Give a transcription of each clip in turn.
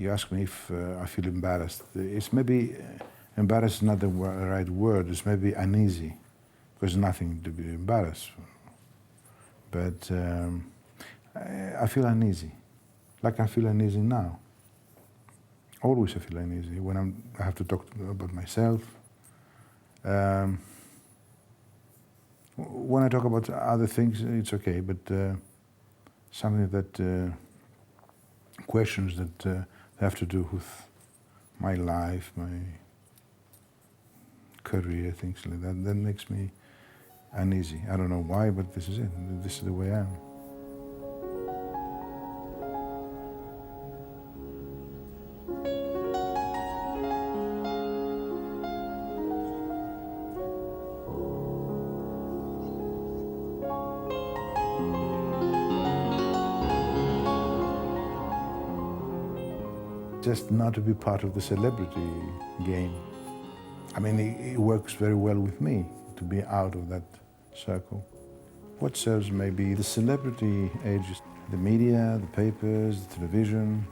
You ask me if I feel embarrassed. It's maybe, embarrassed is not the right word, it's maybe uneasy, because nothing to be embarrassed for. But I feel uneasy, like I feel uneasy now. Always I feel uneasy when I have to talk about myself. When I talk about other things, it's okay, but something that, questions that have to do with my life, my career, things like that makes me uneasy. I don't know why, but this is it. This is the way I am. Just not to be part of the celebrity game. I mean, it works very well with me to be out of that circle. What serves maybe the celebrity ages, the media, the papers, the television,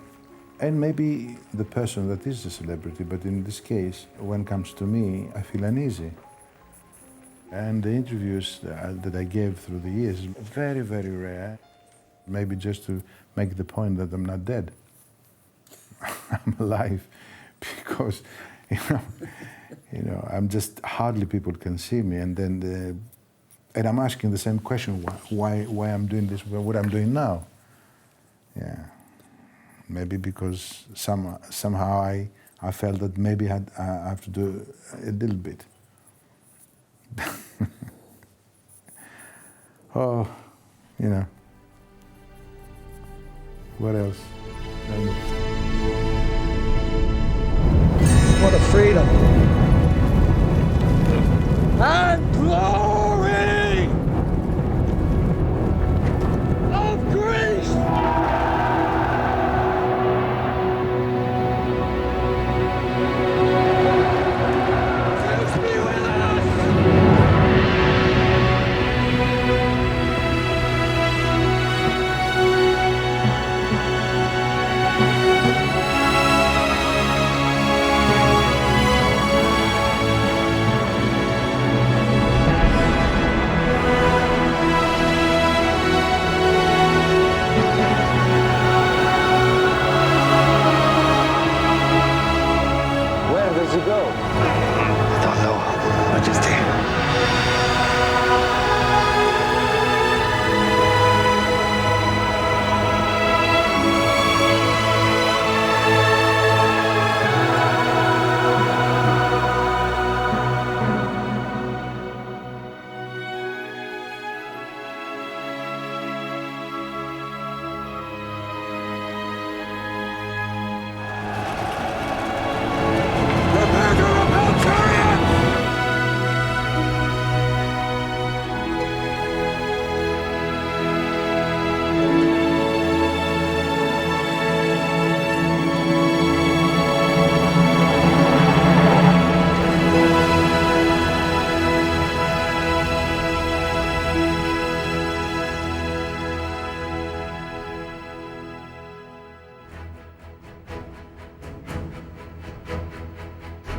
and maybe the person that is the celebrity, but in this case, when it comes to me, I feel uneasy. And the interviews that I gave through the years, very, very rare, maybe just to make the point that I'm not dead. I'm alive because, you know, I'm just hardly people can see me, and then and I'm asking the same question: why I'm doing this? What I'm doing now? Yeah, maybe because somehow I felt that maybe I have to do a little bit. Oh, you know. What else? What a freedom and glory of Greece! Zeus be with us!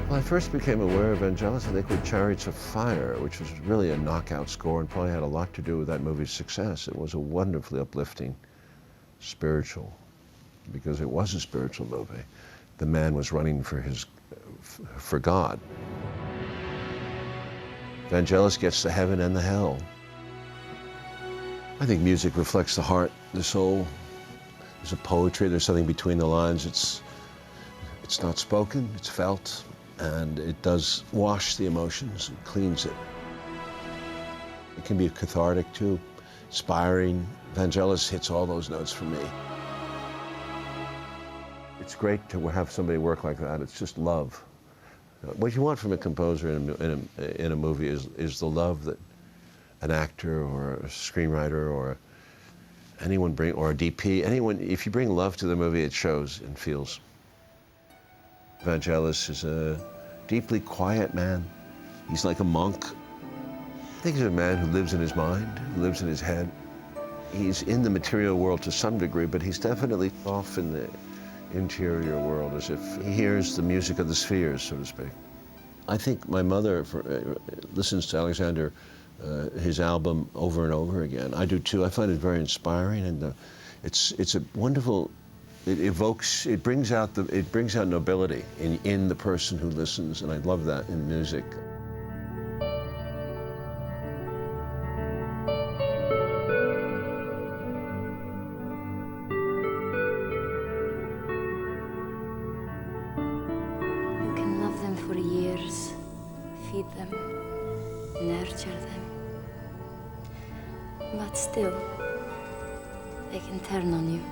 Well, I first became aware of Vangelis, I think, with Chariots of Fire, which was really a knockout score and probably had a lot to do with that movie's success. It was a wonderfully uplifting, spiritual, because it was a spiritual movie. The man was running for God. Vangelis gets the heaven and the hell. I think music reflects the heart, the soul. There's a poetry, there's something between the lines. It's not spoken, it's felt, and it does wash the emotions and cleans it. It can be cathartic too, inspiring. Vangelis hits all those notes for me. It's great to have somebody work like that. It's just love. What you want from a composer in a movie is the love that an actor or a screenwriter or anyone or a DP, if you bring love to the movie, it shows and feels. Vangelis is a deeply quiet man. He's like a monk. I think he's a man who lives in his mind, who lives in his head. He's in the material world to some degree, but he's definitely off in interior world, as if he hears the music of the spheres, so to speak. I think my mother listens to Alexander, his album, over and over again. I do too. I find it very inspiring, and it's a wonderful. It brings out nobility in the person who listens, and I love that in music. You can love them for years, feed them, nurture them, but still, they can turn on you.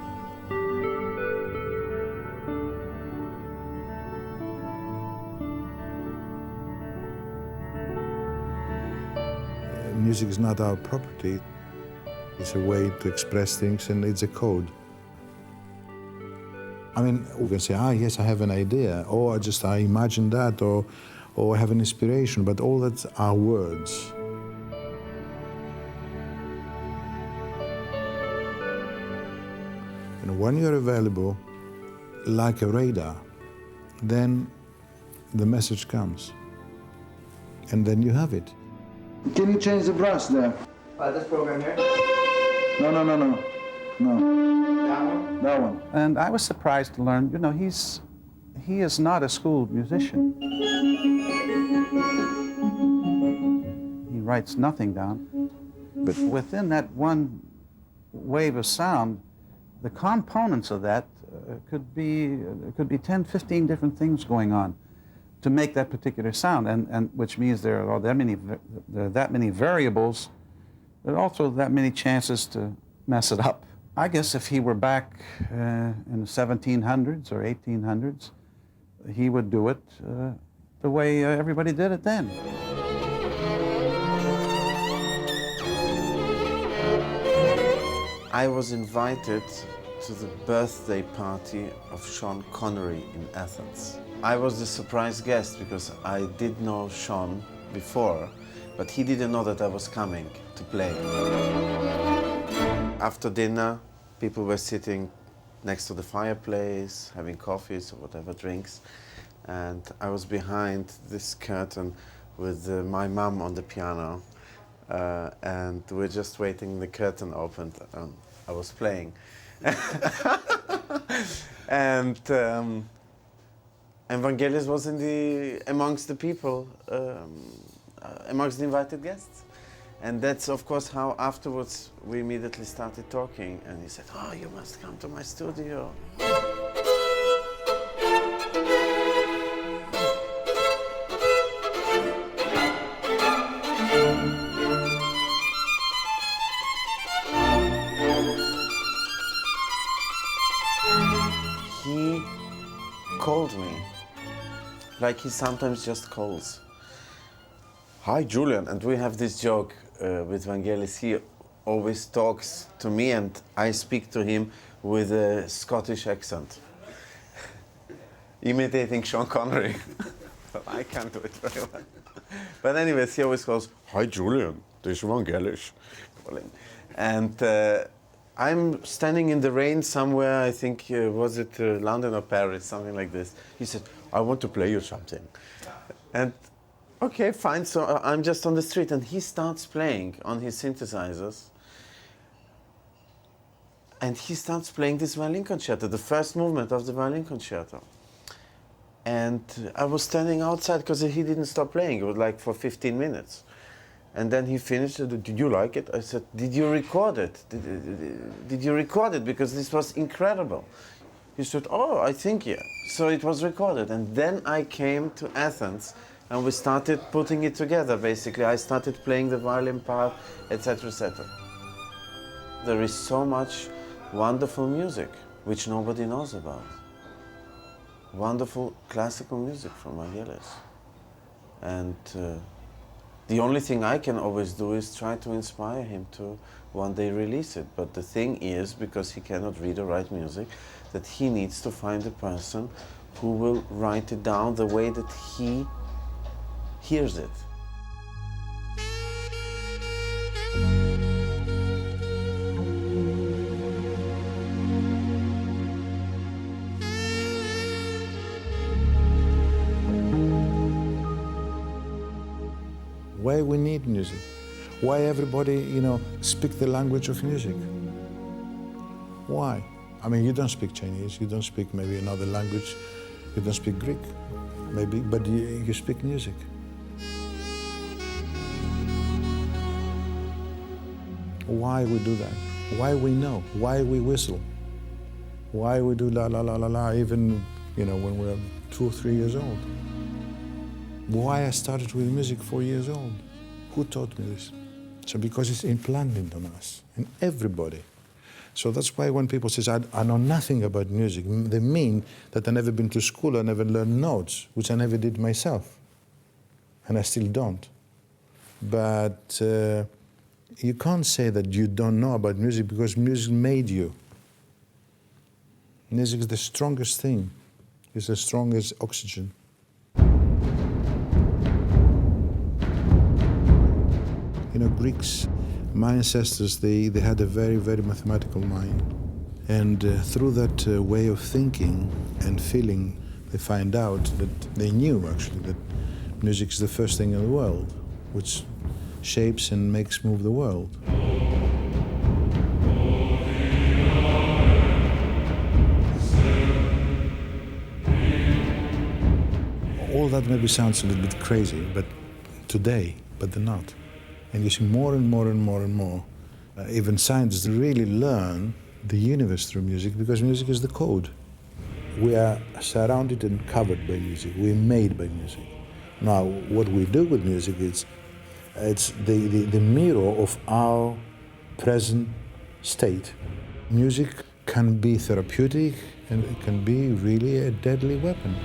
Music is not our property. It's a way to express things, and it's a code. I mean, we can say, yes, I have an idea, or I imagine that, or I have an inspiration, but all that are words. And when you're available, like a radar, then the message comes, and then you have it. Can you change the brush there? This program here? No. That one? That one. And I was surprised to learn, you know, he is not a school musician. He writes nothing down. But within that one wave of sound, the components of that could be 10, 15 different things going on to make that particular sound, and which means there are that many variables, but also that many chances to mess it up. I guess if he were back in the 1700s or 1800s, he would do it the way everybody did it then. I was invited to the birthday party of Sean Connery in Athens. I was the surprise guest because I did know Sean before, but he didn't know that I was coming to play. After dinner, people were sitting next to the fireplace, having coffees or whatever drinks, and I was behind this curtain with my mum on the piano, and we're just waiting, the curtain opened, and I was playing. And Vangelis was amongst the people, amongst the invited guests. And that's, of course, how afterwards we immediately started talking. And he said, "Oh, you must come to my studio." He called me, like he sometimes just calls. "Hi, Julian," and we have this joke with Vangelis. He always talks to me and I speak to him with a Scottish accent, imitating Sean Connery. Well, I can't do it very well. But anyways, he always calls, "Hi, Julian, this is Vangelis." And I'm standing in the rain somewhere, I think, was it London or Paris, something like this. He said, "I want to play you something." And okay, fine, so I'm just on the street, and he starts playing on his synthesizers. And he starts playing this violin concerto, the first movement of the violin concerto. And I was standing outside because he didn't stop playing. It was like for 15 minutes. And then he finished. "Did you like it?" I said, "Did you record it? Did you record it? Because this was incredible." He said, "Oh, I think, yeah." So it was recorded. And then I came to Athens and we started putting it together, basically. I started playing the violin part, etc., etc. There is so much wonderful music which nobody knows about. Wonderful classical music from Vangelis. And the only thing I can always do is try to inspire him to one day release it. But the thing is, because he cannot read or write music, that he needs to find a person who will write it down the way that he hears it. why we need music, why everybody, you know, speak the language of music. Why? I mean, you don't speak Chinese, you don't speak maybe another language, you don't speak Greek, maybe, but you speak music. Why we do that? Why we know? Why we whistle? Why we do la la la la la even, you know, when we're 2 or 3 years old? Why I started with music 4 years old? Who taught me this? So because it's implanted on us, in everybody. So that's why when people say, I know nothing about music, they mean that I never been to school, I never learned notes, which I never did myself. And I still don't. But you can't say that you don't know about music because music made you. Music is the strongest thing. It's the strongest oxygen. You know, Greeks, my ancestors, they had a very, very mathematical mind. And through that way of thinking and feeling, they find out that they knew, actually, that music is the first thing in the world, which shapes and makes move the world. All that maybe sounds a little bit crazy, but today, but they're not. And you see more and more and more and more, even scientists really learn the universe through music because music is the code. We are surrounded and covered by music. We're made by music. Now, what we do with music is it's the mirror of our present state. Music can be therapeutic and it can be really a deadly weapon.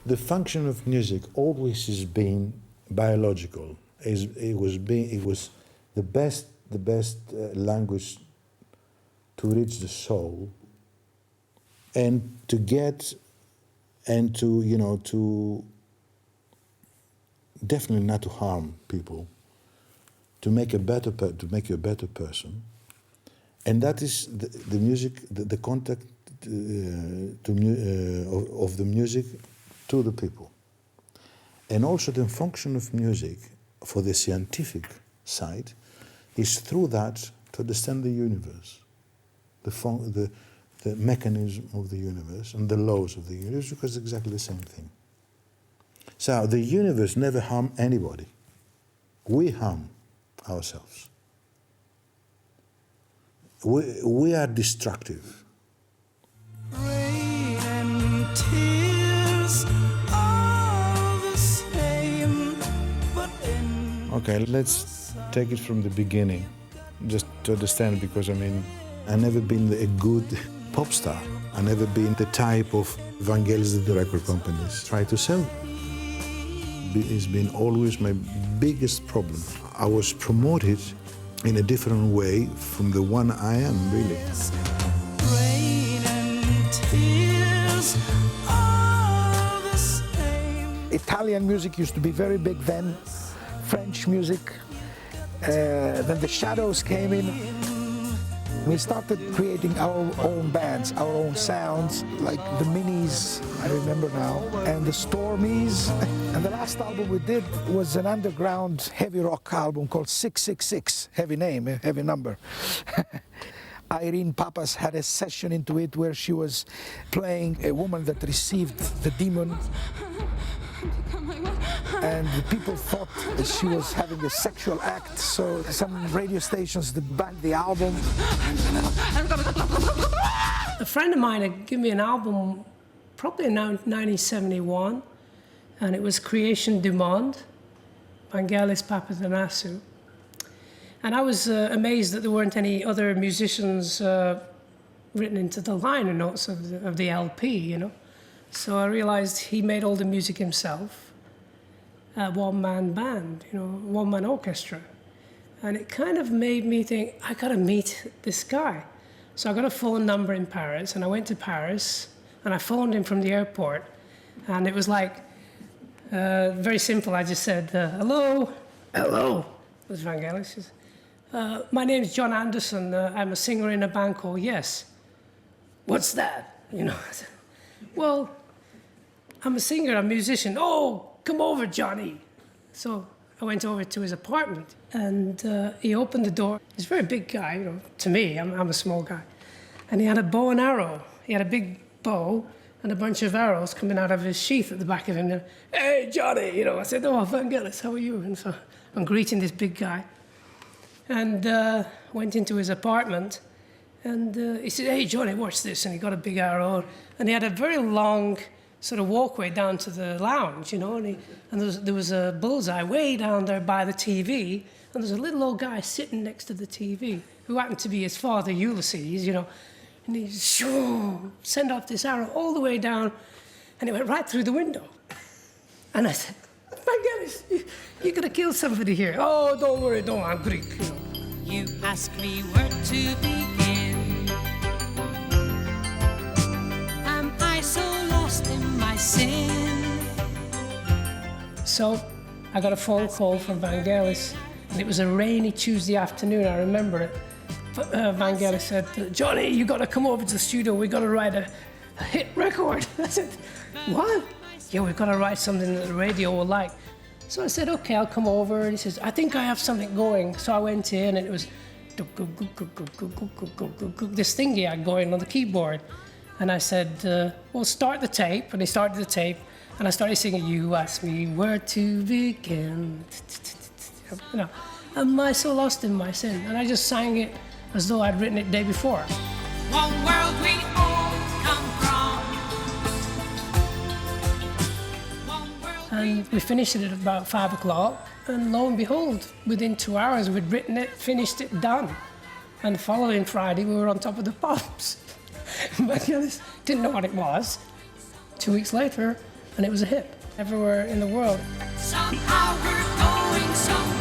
The function of music always has been biological. It was the best language to reach the soul and to get and to, you know, to definitely not to harm people, to make you a better person. And that is the music, the contact of the music to the people. And also the function of music for the scientific side is through that to understand the universe, the mechanism of the universe and the laws of the universe, because it's exactly the same thing. So the universe never harms anybody. We harm ourselves. We are destructive. Rain and tears are the same, but Okay, let's take it from the beginning, just to understand, because I mean, I've never been a good pop star. I've never been the type of Vangelis that the record companies try to sell. It's been always my biggest problem. I was promoted in a different way from the one I am, really. rain Italian music used to be very big then, French music. Then the Shadows came in. We started creating our own bands, our own sounds, like the Minis, I remember now, and the Stormies. And the last album we did was an underground heavy rock album called 666, heavy name, heavy number. Irene Papas had a session into it where she was playing a woman that received the demon. And the people thought that she was having a sexual act, so some radio stations banned the album. A friend of mine had given me an album probably in 1971, and it was Creation du Monde, Vangelis Papathanassiou. And I was amazed that there weren't any other musicians written into the liner notes of the LP, you know. So I realized he made all the music himself, a one-man band, you know, one-man orchestra. And it kind of made me think, I gotta meet this guy. So I got a phone number in Paris, and I went to Paris, and I phoned him from the airport. And it was like, very simple. I just said, hello, hello, it was Vangelis. My name's John Anderson. I'm a singer in a band called Yes. What's that? You know, I said, well, I'm a singer, I'm a musician. Oh, come over, Johnny. So I went over to his apartment, and he opened the door. He's a very big guy, you know, to me, I'm a small guy. And he had a bow and arrow. He had a big bow and a bunch of arrows coming out of his sheath at the back of him. Hey, Johnny, you know, I said, oh, Vangelis, how are you? And so I'm greeting this big guy. And went into his apartment, and he said, hey, Johnny, watch this. And he got a big arrow, and he had a very long sort of walkway down to the lounge, you know, and there was a bullseye way down there by the TV, and there's a little old guy sitting next to the TV who happened to be his father, Ulysses, you know, and he sent off this arrow all the way down, and it went right through the window. And I said, Vangelis, you're gonna kill somebody here. Oh, don't worry, don't, I'm Greek, you know. You ask me where to begin. Am I so lost in my sin? So I got a phone call from Vangelis, and it was a rainy Tuesday afternoon, I remember it. Vangelis said, Johnny, you gotta come over to the studio, we gotta write a hit record. I said, what? Yeah, we've gotta write something that the radio will like. So I said, okay, I'll come over. And he says, I think I have something going. So I went in, and it was this thing he had going on the keyboard. And I said, well, start the tape. And he started the tape, and I started singing, you ask me where to begin. You know, am I so lost in my sin? And I just sang it as though I'd written it the day before. One world we all come from. And we finished it at about 5 o'clock, and lo and behold, within 2 hours we'd written it, finished it, done. And the following Friday we were on top of the pops. Vangelis didn't know what it was. 2 weeks later, and it was a hit everywhere in the world. Somehow we're going somewhere.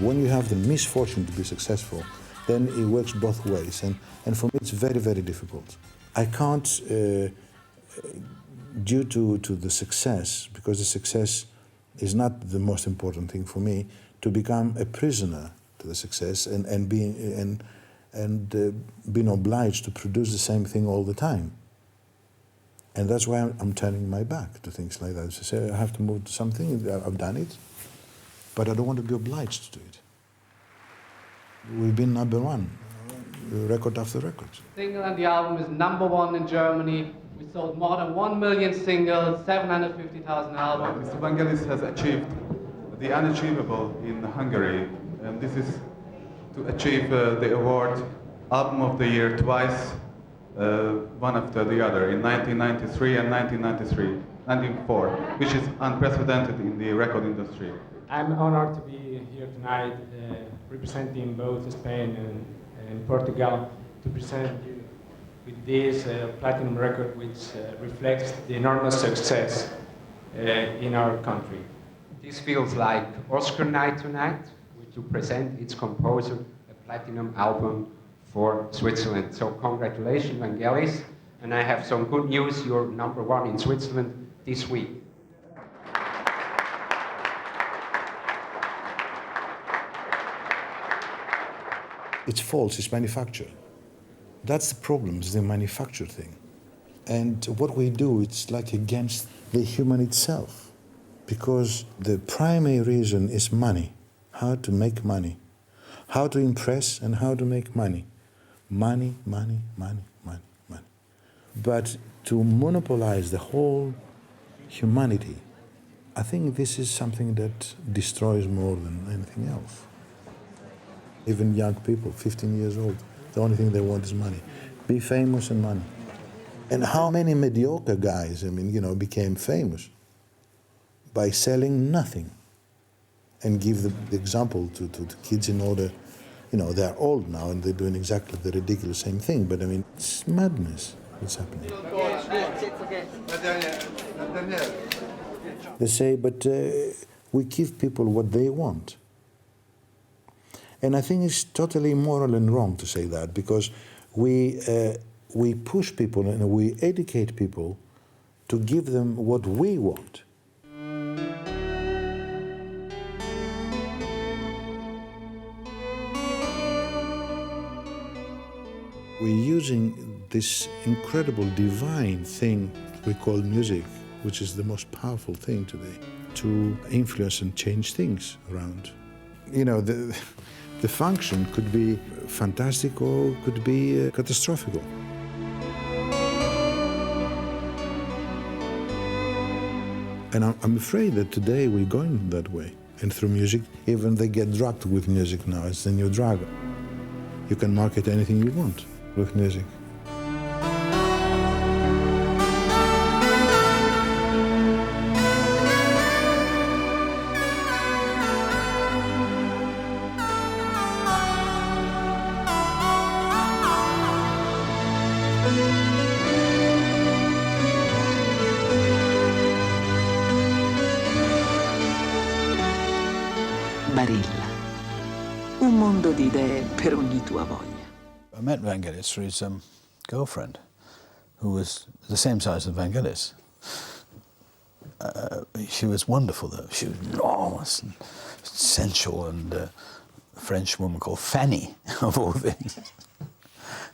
When you have the misfortune to be successful, then it works both ways. And for me, it's very, very difficult. I can't, due to the success, because the success is not the most important thing for me, to become a prisoner to the success and being obliged to produce the same thing all the time. And that's why I'm turning my back to things like that. So say I have to move to something, I've done it, but I don't want to be obliged to do it. We've been #1, record after record. The single and the album is #1 in Germany. We sold more than 1 million singles, 750,000 albums. Mr. Vangelis has achieved the unachievable in Hungary, and this is to achieve the award Album of the Year twice, one after the other, in 1993 and 1994, which is unprecedented in the record industry. I'm honored to be here tonight, representing both Spain and Portugal, to present you with this platinum record, which reflects the enormous success in our country. This feels like Oscar night tonight, to present its composer a platinum album for Switzerland. So congratulations, Vangelis, and I have some good news. You're #1 in Switzerland this week. It's false, it's manufactured. That's the problem, it's the manufactured thing. And what we do, it's like against the human itself. Because the primary reason is money, how to make money, how to impress and how to make money. Money, money, money, money, money. But to monopolize the whole humanity, I think this is something that destroys more than anything else. Even young people, 15 years old, the only thing they want is money. Be famous and money. And how many mediocre guys, became famous by selling nothing? And give the example to the kids in order, they're old now and they're doing exactly the ridiculous same thing, but it's madness what's happening. They say, but we give people what they want. And I think it's totally immoral and wrong to say that, because we push people and we educate people to give them what we want. We're using this incredible divine thing we call music, which is the most powerful thing today, to influence and change things around. The function could be fantastic or could be catastrophic. And I'm afraid that today we're going that way. And through music, even they get drugged with music now. It's the new drug. You can market anything you want with music. Barilla. Un mondo di idee per ogni tua voglia. I met Vangelis through his girlfriend, who was the same size as Vangelis. She was wonderful, though. She was enormous and sensual, and a French woman called Fanny, of all things.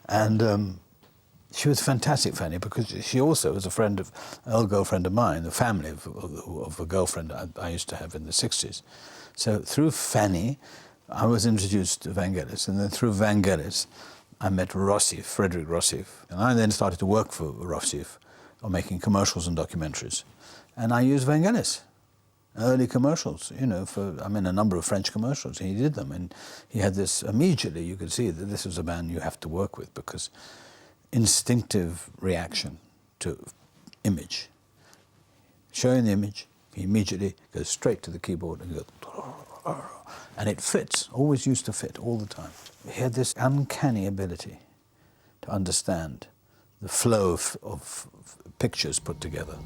And she was fantastic, Fanny, because she also was an old girlfriend of mine, the family of a girlfriend I used to have in the 60s. So through Fanny, I was introduced to Vangelis, and then through Vangelis, I met Frederick Rossif. And I then started to work for Rossif on making commercials and documentaries. And I used Vangelis, early commercials, for a number of French commercials. He did them, and he had this, immediately you could see that this was a man you have to work with, because instinctive reaction to image. Showing the image, he immediately goes straight to the keyboard and goes, and it fits, always used to fit all the time. He had this uncanny ability to understand the flow of pictures put together.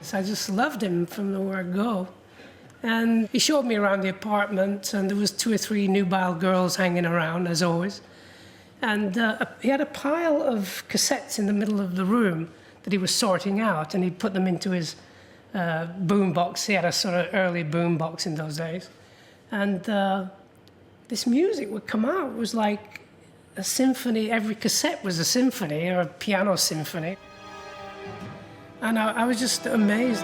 instruments. I just loved him from the word go. And he showed me around the apartment, and there was 2 or 3 nubile girls hanging around, as always. And he had a pile of cassettes in the middle of the room that he was sorting out, and he'd put them into his boom box. He had a sort of early boom box in those days. And this music would come out. It was like a symphony. Every cassette was a symphony or a piano symphony. And I was just amazed.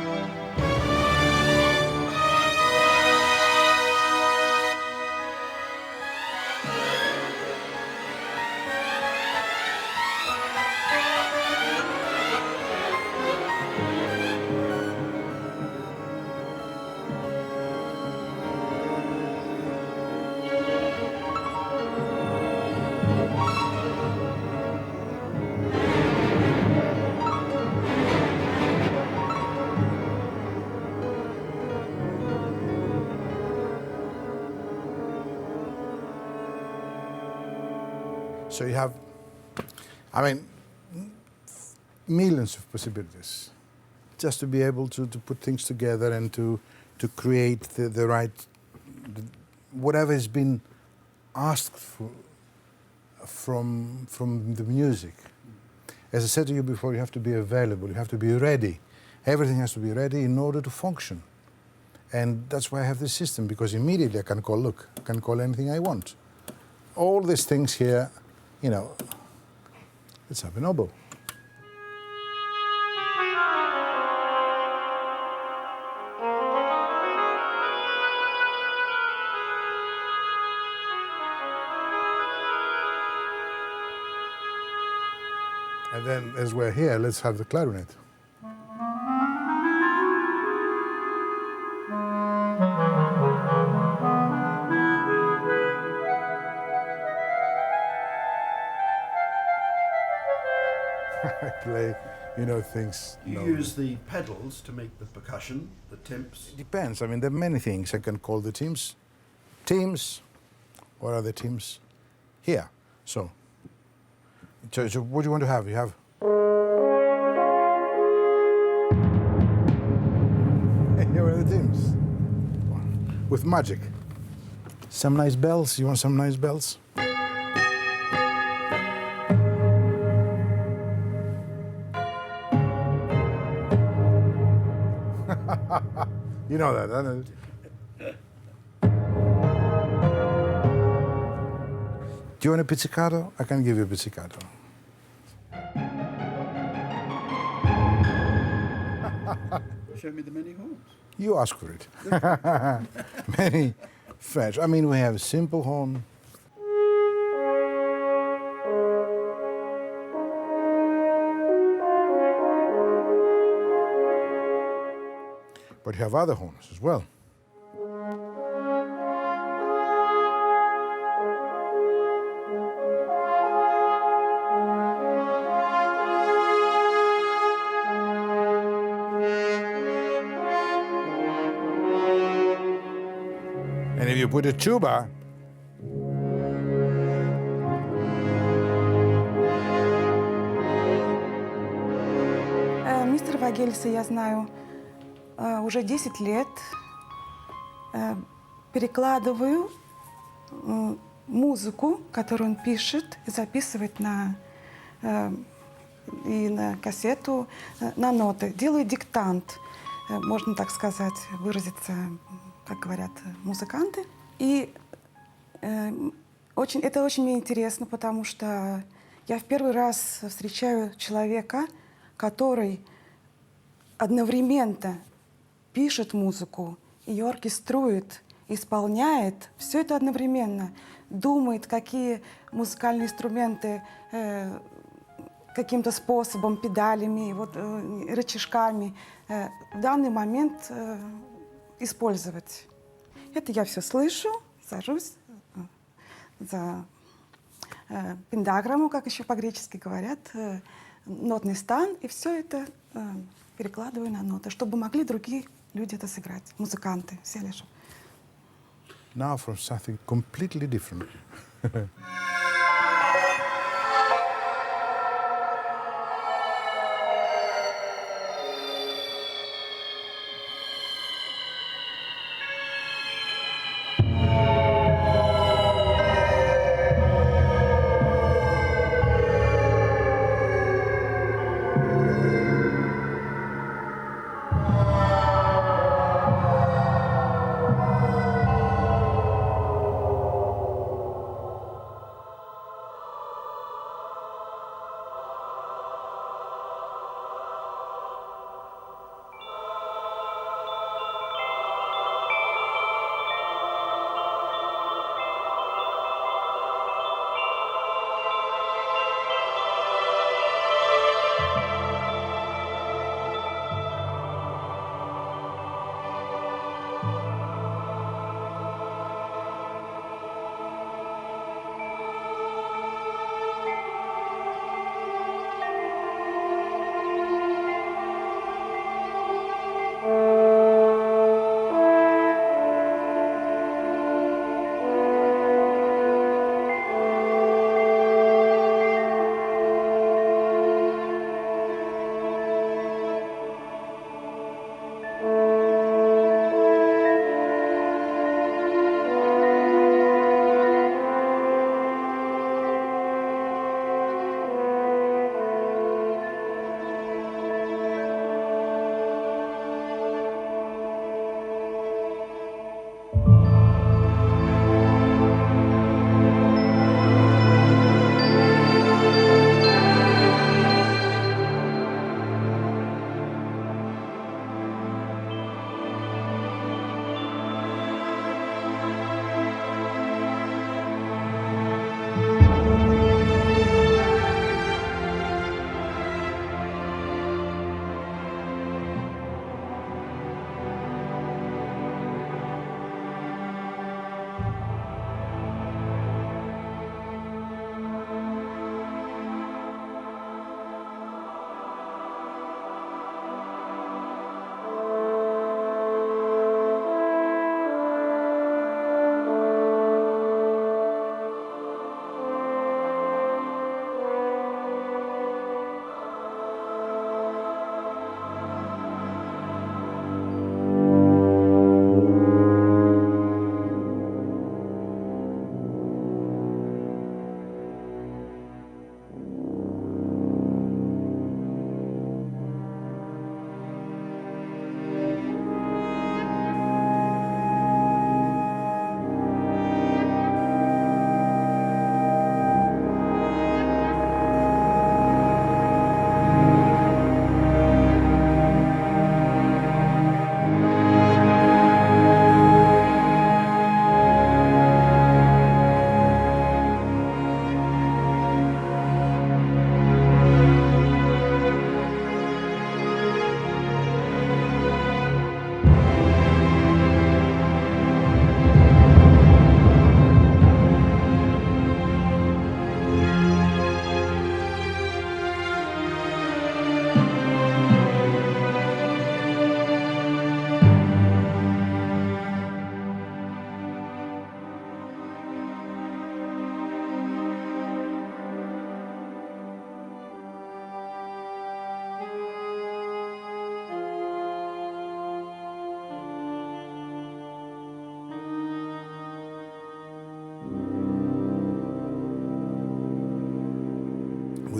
So you have, I mean, millions of possibilities. Just to be able to put things together and to create the right, whatever has been asked for from the music. As I said to you before, you have to be available, you have to be ready. Everything has to be ready in order to function. And that's why I have this system, because immediately I can call, look, I can call anything I want. All these things here, you know, it's up an oboe. And then, as we're here, let's have the clarinet. I play, you know, things. You use the pedals to make the percussion, the temps? It depends. I mean, there are many things I can call the teams. Teams, what are the teams? Here. So what do you want to have? You have... Here are the teams. With magic. Some nice bells. You want some nice bells? You know that, huh? Do you want a pizzicato? I can give you a pizzicato. Show me the many horns. You ask for it. Many French. I mean, we have a simple horn. But you have other horns as well. And if you put a tuba, Мистера Вангелиса я знаю уже 10 лет. Перекладываю музыку, которую он пишет, и записывает на кассету, на ноты. Делаю диктант, можно так сказать, выразиться, как говорят музыканты. И это очень мне интересно, потому что я в первый раз встречаю человека, который одновременно пишет музыку, ее оркеструет, исполняет, все это одновременно, думает, какие музыкальные инструменты каким-то способом, педалями, рычажками в данный момент использовать. Это я все слышу, сажусь за пентаграмму, как еще по-гречески говорят, нотный стан, и все это перекладываю на ноты, чтобы могли другие люди это сыграть, музыканты, все лишь. Now from something completely different.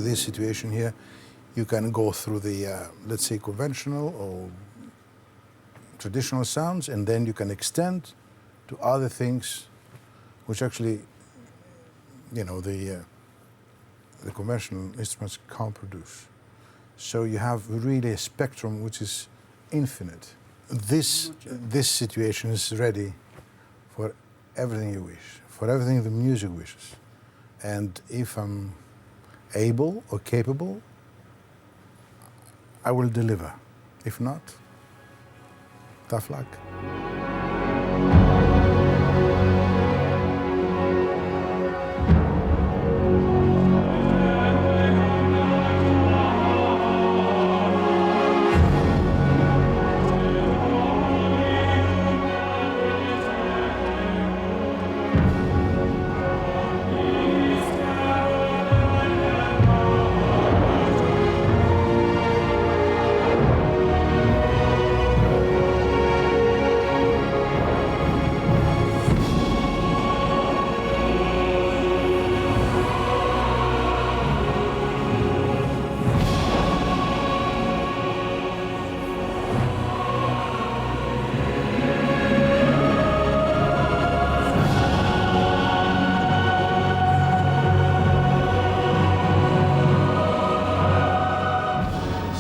this situation here, you can go through the, let's say, conventional or traditional sounds, and then you can extend to other things which actually, you know, the conventional instruments can't produce. So you have really a spectrum which is infinite. This situation is ready for everything you wish, for everything the music wishes. And if I'm able or capable, I will deliver. If not, tough luck.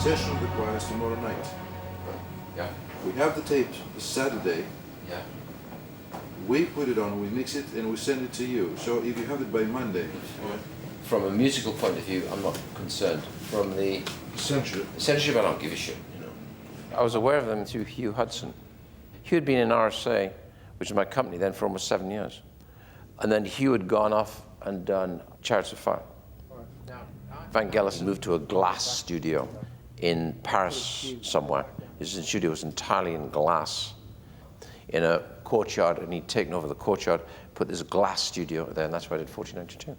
Session requires tomorrow night. Yeah. We have the tape Saturday. Yeah. We put it on, we mix it, and we send it to you. So if you have it by Monday. From a musical point of view, I'm not concerned. From the censorship, I don't give a shit. You know. I was aware of them through Hugh Hudson. Hugh had been in RSA, which is my company then, for almost 7 years. And then Hugh had gone off and done Chariots of Fire. Vangelis moved to a glass studio in Paris somewhere. His studio was entirely in glass in a courtyard, and he'd taken over the courtyard, put this glass studio there, and that's why I did 1492.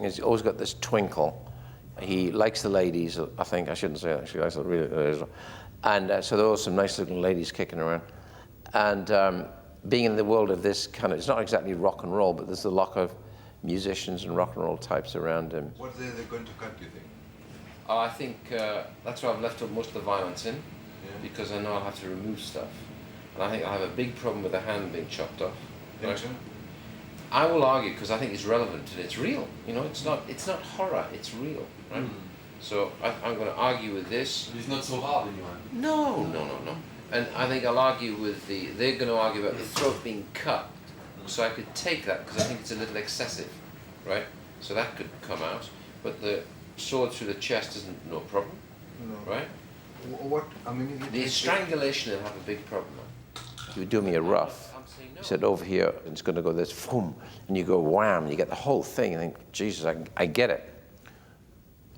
He's always got this twinkle. He likes the ladies, I think. I shouldn't say that, actually. He likes the really, and so there were some nice looking ladies kicking around. And being in the world of this kind of, it's not exactly rock and roll, but there's a lot of musicians and rock and roll types around him. What are they going to cut, do you think? Oh, I think that's why I've left most of the violence in, because I know I'll have to remove stuff. And I think I'll have a big problem with the hand being chopped off. Right? I will argue, because I think it's relevant and it's real. You know, it's not horror, it's real, right? So I'm going to argue with this. It's not so hard anymore. No. And I think I'll argue with they're going to argue about the throat being cut. So I could take that, because I think it's a little excessive, right? So that could come out. But the sword through the chest isn't no problem, right? What, I mean, the strangulation will have a big problem. He would do me a rough. He said, over here, it's going to go this, boom, and you go wham, and you get the whole thing, and think, Jesus, I get it.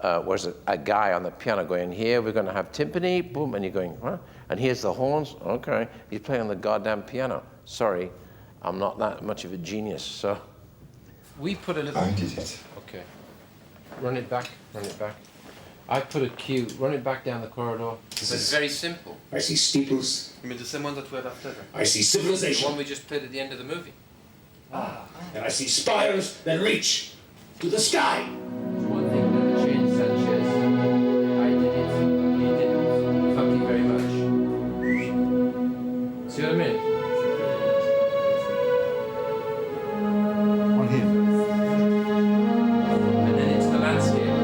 Whereas a guy on the piano going, here we're going to have timpani, boom, and you're going, huh? And here's the horns, okay. He's playing on the goddamn piano. Sorry, I'm not that much of a genius, so. We put a little... I did it. Okay. Run it back. I put a cue, run it back down the corridor. It's very simple. I see steeples. I mean, the same one that we had after that. I see civilization. The one we just played at the end of the movie. And I see spires that reach to the sky. One thing that changed Sanchez, I did it, he didn't. Thank you very much. See what I mean? On him. And then it's the landscape.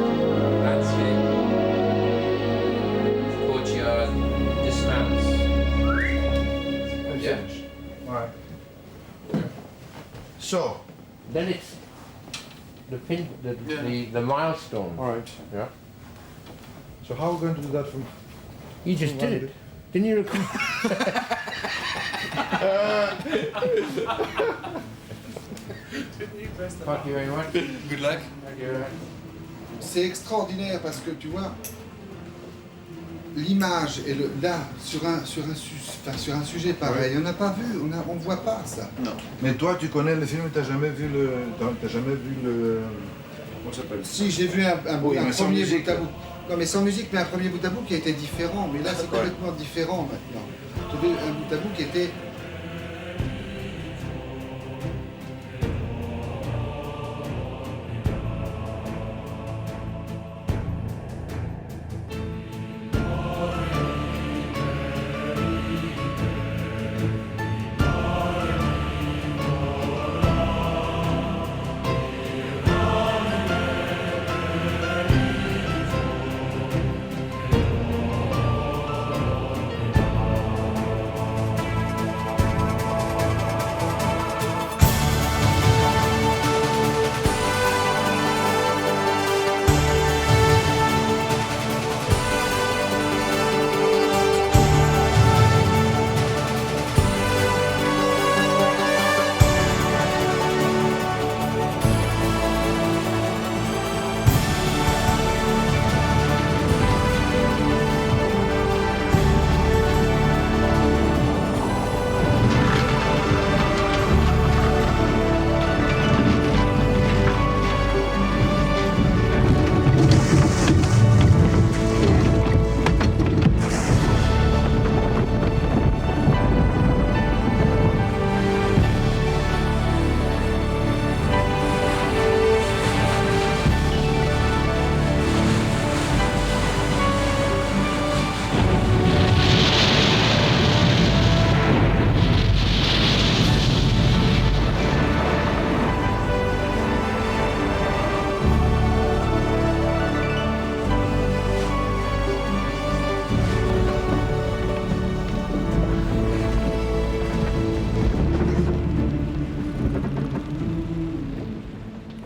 Courtyard, dismounts. Yeah. All right. So. Then it's the milestone. All right. Yeah. So how are we going to do that from? You just did it. Didn't you recall? Thank you very much. Good luck. Thank you very much. C'est extraordinaire parce que tu vois, l'image et là sur un sujet pareil, on n'a pas vu, on voit pas ça. Non. Mais toi, tu connais le film, t'as jamais vu le, comment ça s'appelle? Si, j'ai vu un premier bout à bout. Non, mais sans musique, mais un premier bout à bout qui a été différent. Mais là, c'est complètement différent maintenant. J'ai vu un bout à bout qui était.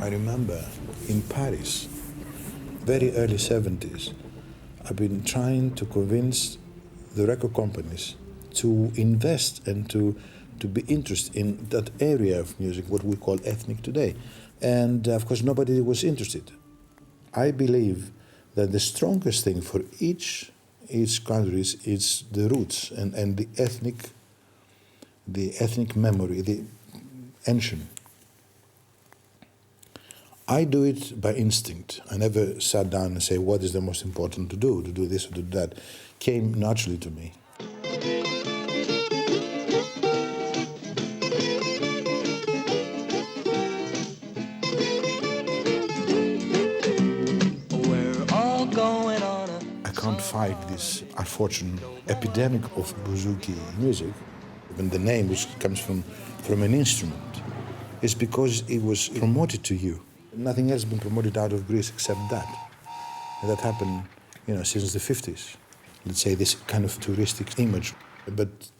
I remember in Paris, very early 70s, I've been trying to convince the record companies to invest and to be interested in that area of music, what we call ethnic today. And of course, nobody was interested. I believe that the strongest thing for each country is the roots and the ethnic memory, the ancient. I do it by instinct. I never sat down and say, what is the most important to do this or to do that. Came naturally to me. I can't fight this unfortunate epidemic of bouzouki music. Even the name, which comes from an instrument, is because it was promoted to you. Nothing else has been promoted out of Greece except that. And that happened, since the 50s. Let's say this kind of touristic image. But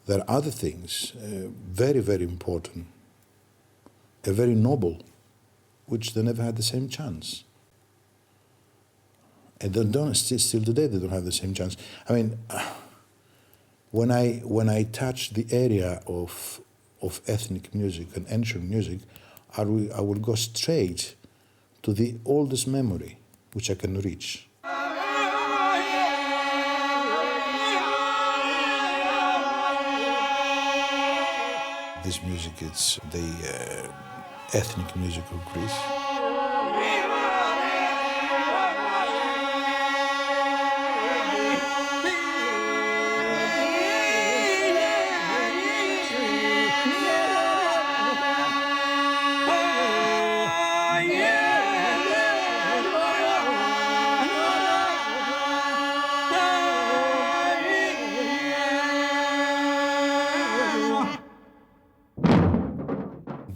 there are other things, very, very important, very noble, which they never had the same chance. And they don't, still today, they don't have the same chance. I mean, when I touch the area of ethnic music and ancient music, I will go straight to the oldest memory which I can reach. This music, it's the ethnic music of Greece.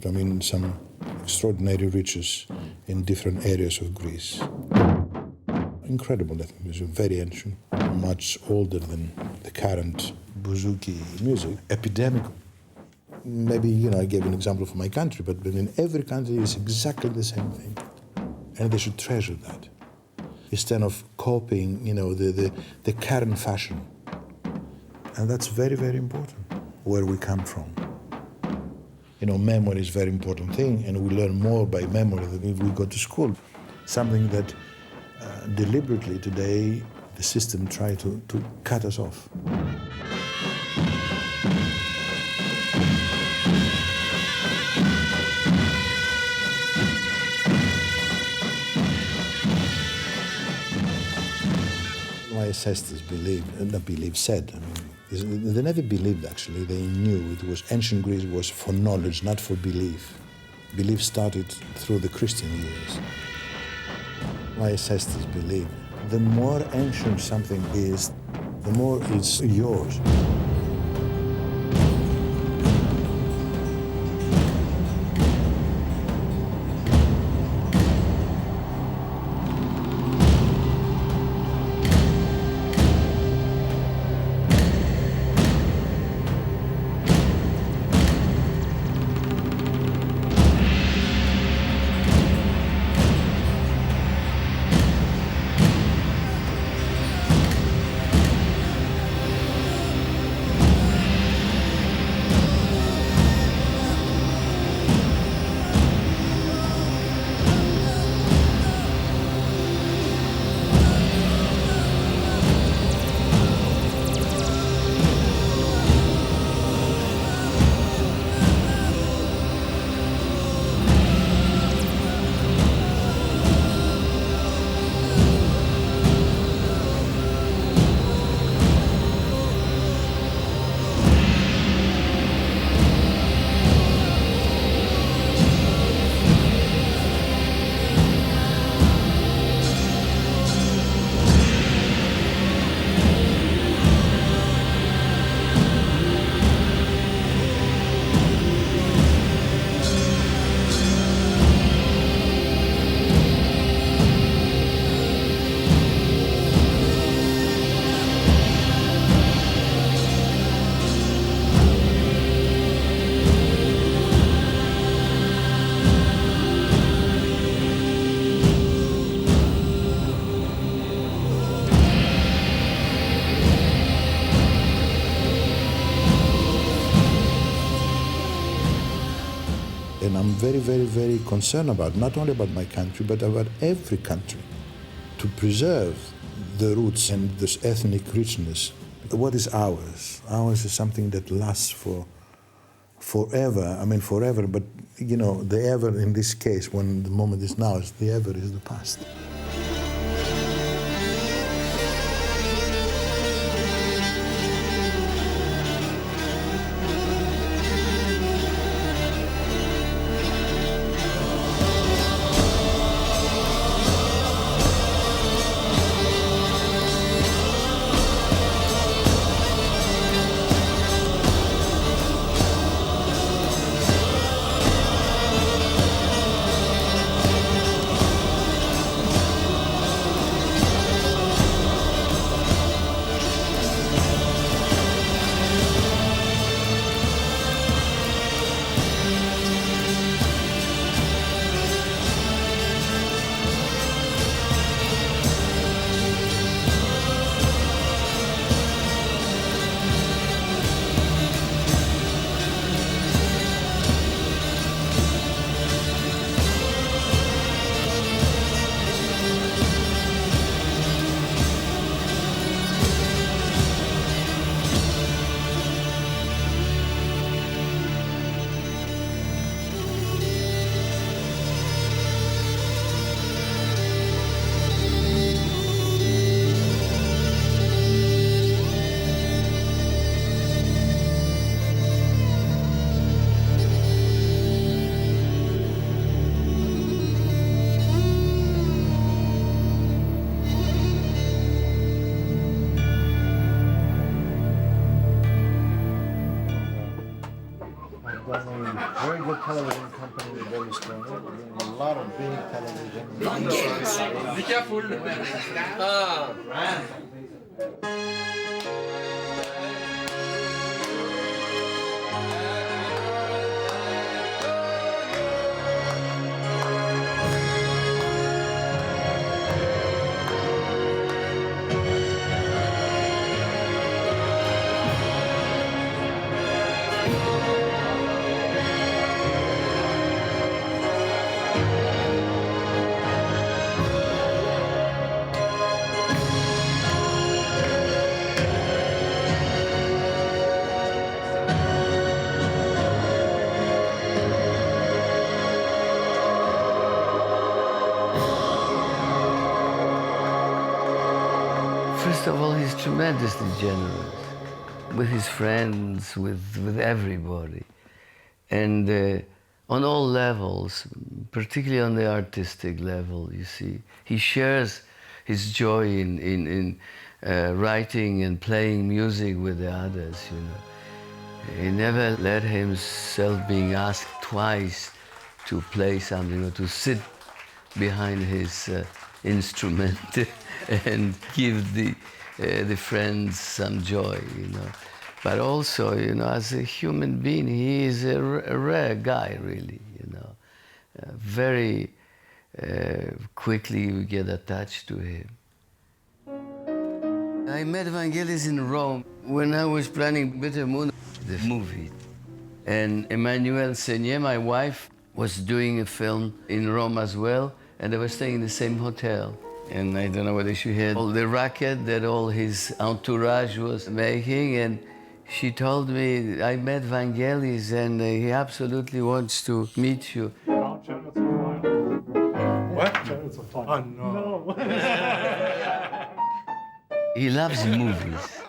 I mean, some extraordinary riches in different areas of Greece. Incredible ethnic music, very ancient, much older than the current bouzouki music. Epidemic. Maybe, I gave an example for my country, but in every country it's exactly the same thing. And they should treasure that. Instead of copying, the current fashion. And that's very, very important, where we come from. Memory is a very important thing, and we learn more by memory than if we go to school. Something that deliberately today the system tries to cut us off. My ancestors said, they never believed, actually. They knew it was ancient Greece was for knowledge, not for belief. Belief started through the Christian years. My ancestors believed the more ancient something is, the more it's yours. I'm very, very, very concerned about, not only about my country, but about every country, to preserve the roots and this ethnic richness. What is ours? Ours is something that lasts for forever. I mean, forever, but you know, the ever in this case, when the moment is now, the ever is the past. Very good television company, very strong. A lot of big television. Vangelis. Be careful. First of all, he's tremendously generous with his friends, with everybody. And on all levels, particularly on the artistic level, you see. He shares his joy in writing and playing music with the others, you know. He never let himself being asked twice to play something or to sit behind his instrument and give the friends some joy, you know. But also, you know, as a human being, he is a rare guy, really, you know. Very quickly you get attached to him. I met Vangelis in Rome when I was planning Bitter Moon, the movie. And Emmanuelle Seigné, my wife, was doing a film in Rome as well, and they were staying in the same hotel. And I don't know whether she heard all the racket that all his entourage was making, and she told me, I met Vangelis and he absolutely wants to meet you. Chariots of Fire. What? Chariots of Fire. Oh, no. He loves movies.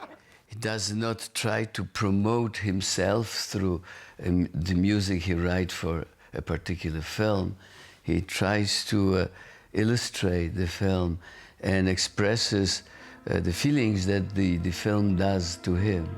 He does not try to promote himself through the music he writes for a particular film. He tries to illustrate the film and expresses the feelings that the film does to him.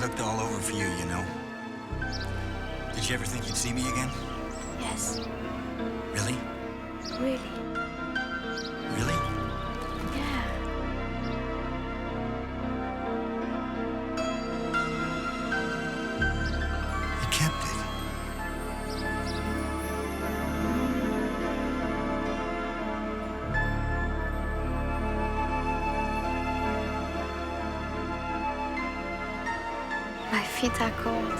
looked all over for you, you know. Did you ever think you'd see me again? Yes, Really? really. Really? Yeah. You kept it. My feet are cold.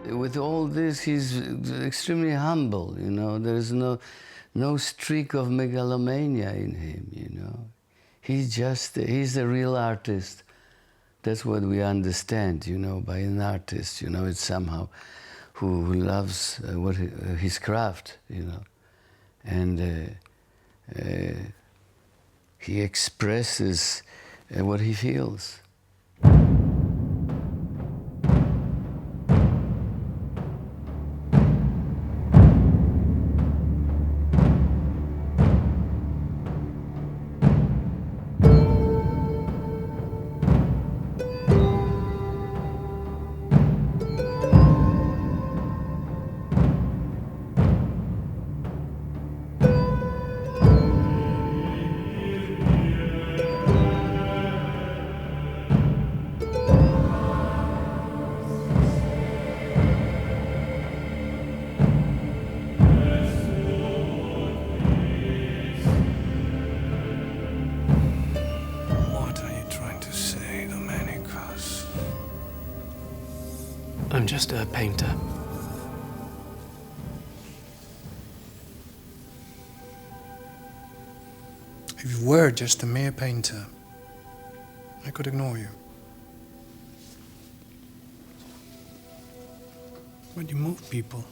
With all this, he's extremely humble, you know. There's no streak of megalomania in him, you know. He's a real artist. That's what we understand, you know, by an artist, you know. It's somehow who loves his craft, you know. And he expresses what he feels. I'm just a painter. If you were just a mere painter, I could ignore you. When you move people,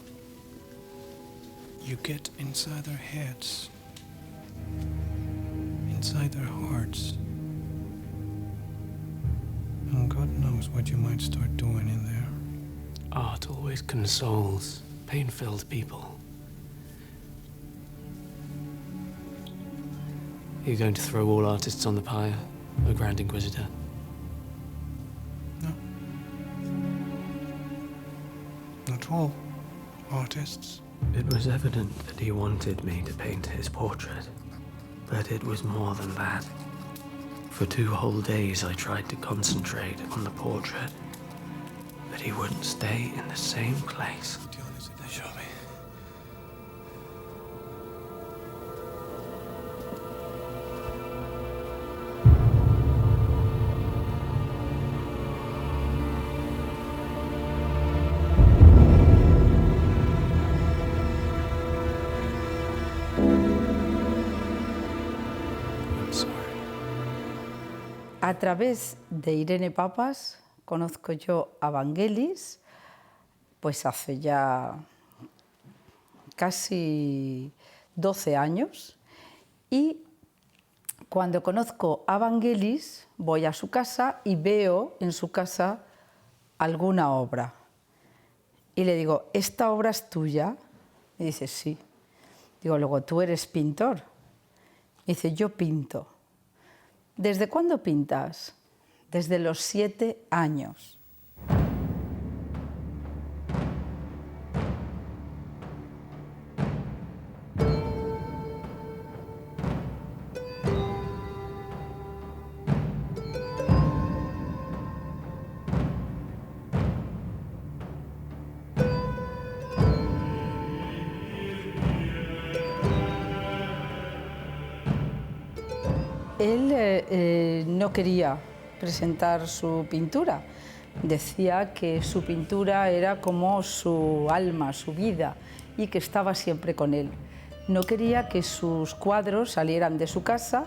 you get inside their heads, inside their hearts. And God knows what you might start doing in there. Art always consoles pain-filled people. Are you going to throw all artists on the pyre, O Grand Inquisitor? Not all artists. It was evident that he wanted me to paint his portrait, but it was more than that. For 2 whole days I tried to concentrate on the portrait, but he wouldn't stay in the same place. Show me. A través de Irene Papas conozco yo a Vangelis, pues hace ya casi 12 años, y cuando conozco a Vangelis voy a su casa y veo en su casa alguna obra. Y le digo, ¿esta obra es tuya? Y dice, sí. Digo, luego, ¿tú eres pintor? Y dice, yo pinto. ¿Desde cuándo pintas? Desde los 7 años. Él no quería presentar su pintura. Decía que su pintura era como su alma, su vida, y que estaba siempre con él. No quería que sus cuadros salieran de su casa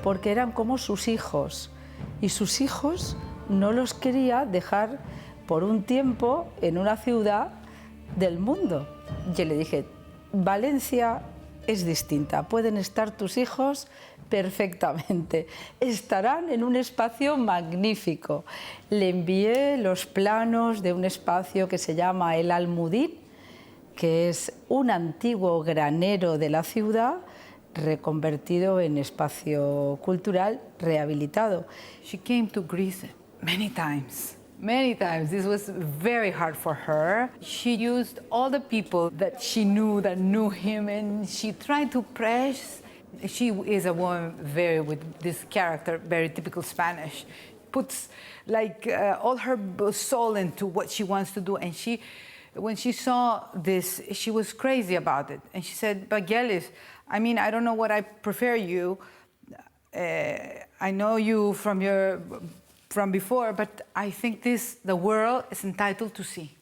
porque eran como sus hijos, y sus hijos no los quería dejar por un tiempo en una ciudad del mundo. Yo le dije, Valencia es distinta, pueden estar tus hijos perfectamente, estarán en un espacio magnífico. Le envié los planos de un espacio que se llama El Almudín, que es un antiguo granero de la ciudad reconvertido en espacio cultural rehabilitado. She came to Greece many times. Many times. This was very hard for her. She used all the people that she knew that knew him, and she tried to press. She is a woman very with this character, very typical Spanish. Puts like all her soul into what she wants to do, and when she saw this, she was crazy about it. And she said, Vangelis, I mean, I don't know what I prefer you. I know you from before, but I think the world is entitled to see.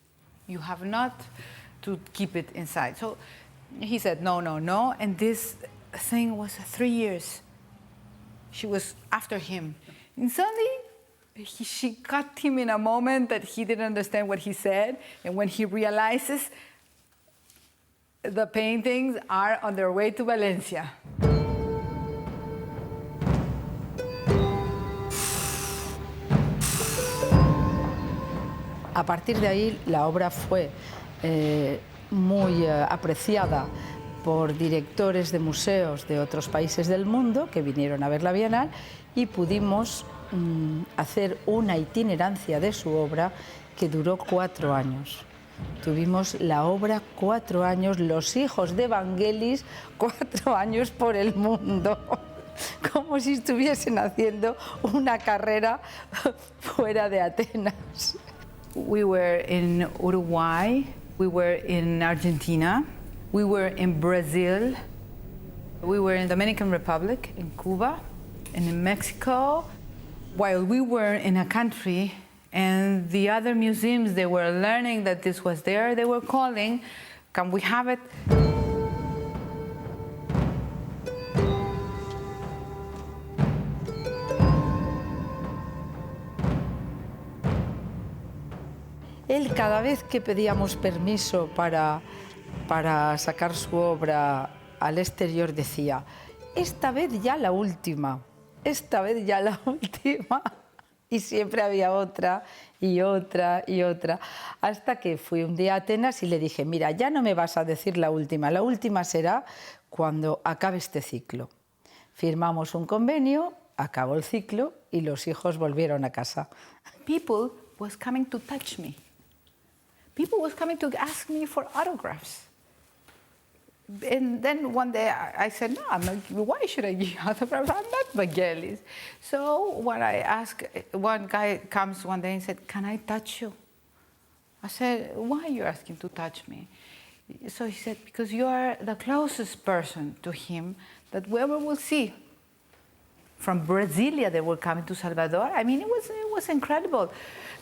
You have not to keep it inside. So he said, no, no, no. And this thing was 3 years. She was after him. And suddenly, she cut him in a moment that he didn't understand what he said. And when he realizes the paintings are on their way to Valencia. A partir de ahí, la obra fue muy apreciada por directores de museos de otros países del mundo que vinieron a ver la Bienal y pudimos hacer una itinerancia de su obra que duró 4 años. Tuvimos la obra 4 años, los hijos de Vangelis 4 años por el mundo, como si estuviesen haciendo una carrera fuera de Atenas. We were in Uruguay, we were in Argentina, we were in Brazil, we were in the Dominican Republic, in Cuba, and in Mexico. While we were in a country and the other museums, they were learning that this was there, they were calling, can we have it? Él, cada vez que pedíamos permiso para sacar su obra al exterior, decía, esta vez ya la última, esta vez ya la última. Y siempre había otra y otra y otra, hasta que fui un día a Atenas y le dije, mira, ya no me vas a decir la última será cuando acabe este ciclo. Firmamos un convenio, acabó el ciclo y los hijos volvieron a casa. People was coming to touch me. People was coming to ask me for autographs. And then one day I said, no, I'm not, why should I give you autographs? I'm not Vangelis. So when I asked, one guy comes one day and said, can I touch you? I said, why are you asking to touch me? So he said, because you are the closest person to him that we ever will see. From Brasilia, they were coming to Salvador. I mean, it was incredible.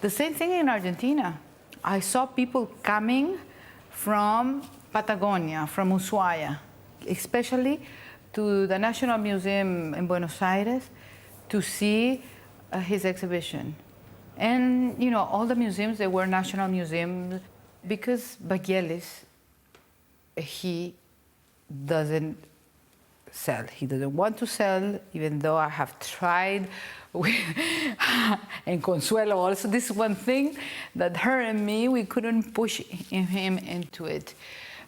The same thing in Argentina. I saw people coming from Patagonia, from Ushuaia, especially to the National Museum in Buenos Aires to see his exhibition. And, you know, all the museums, they were national museums because Vangelis, he doesn't sell. He doesn't want to sell, even though I have tried. And Consuelo also, this is one thing that her and me, we couldn't push him into it.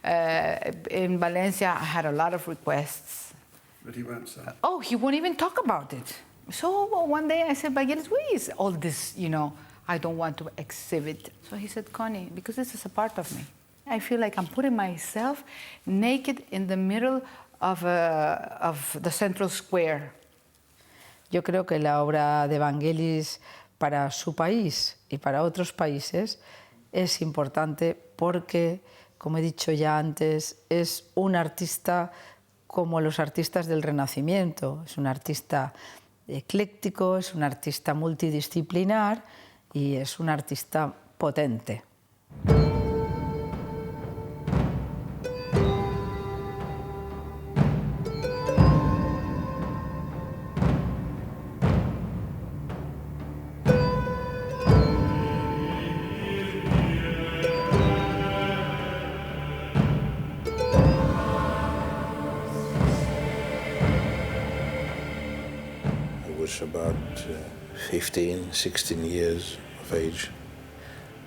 In Valencia, I had a lot of requests. But he won't sell. Oh, he won't even talk about it. So one day I said, Vangelis, where is all this, you know, I don't want to exhibit. So he said, Connie, because this is a part of me. I feel like I'm putting myself naked in the middle of the central square. Yo creo que la obra de Vangelis para su país y para otros países es importante porque, como he dicho ya antes, es un artista como los artistas del Renacimiento. Es un artista ecléctico, es un artista multidisciplinar y es un artista potente. was about 15, 16 years of age.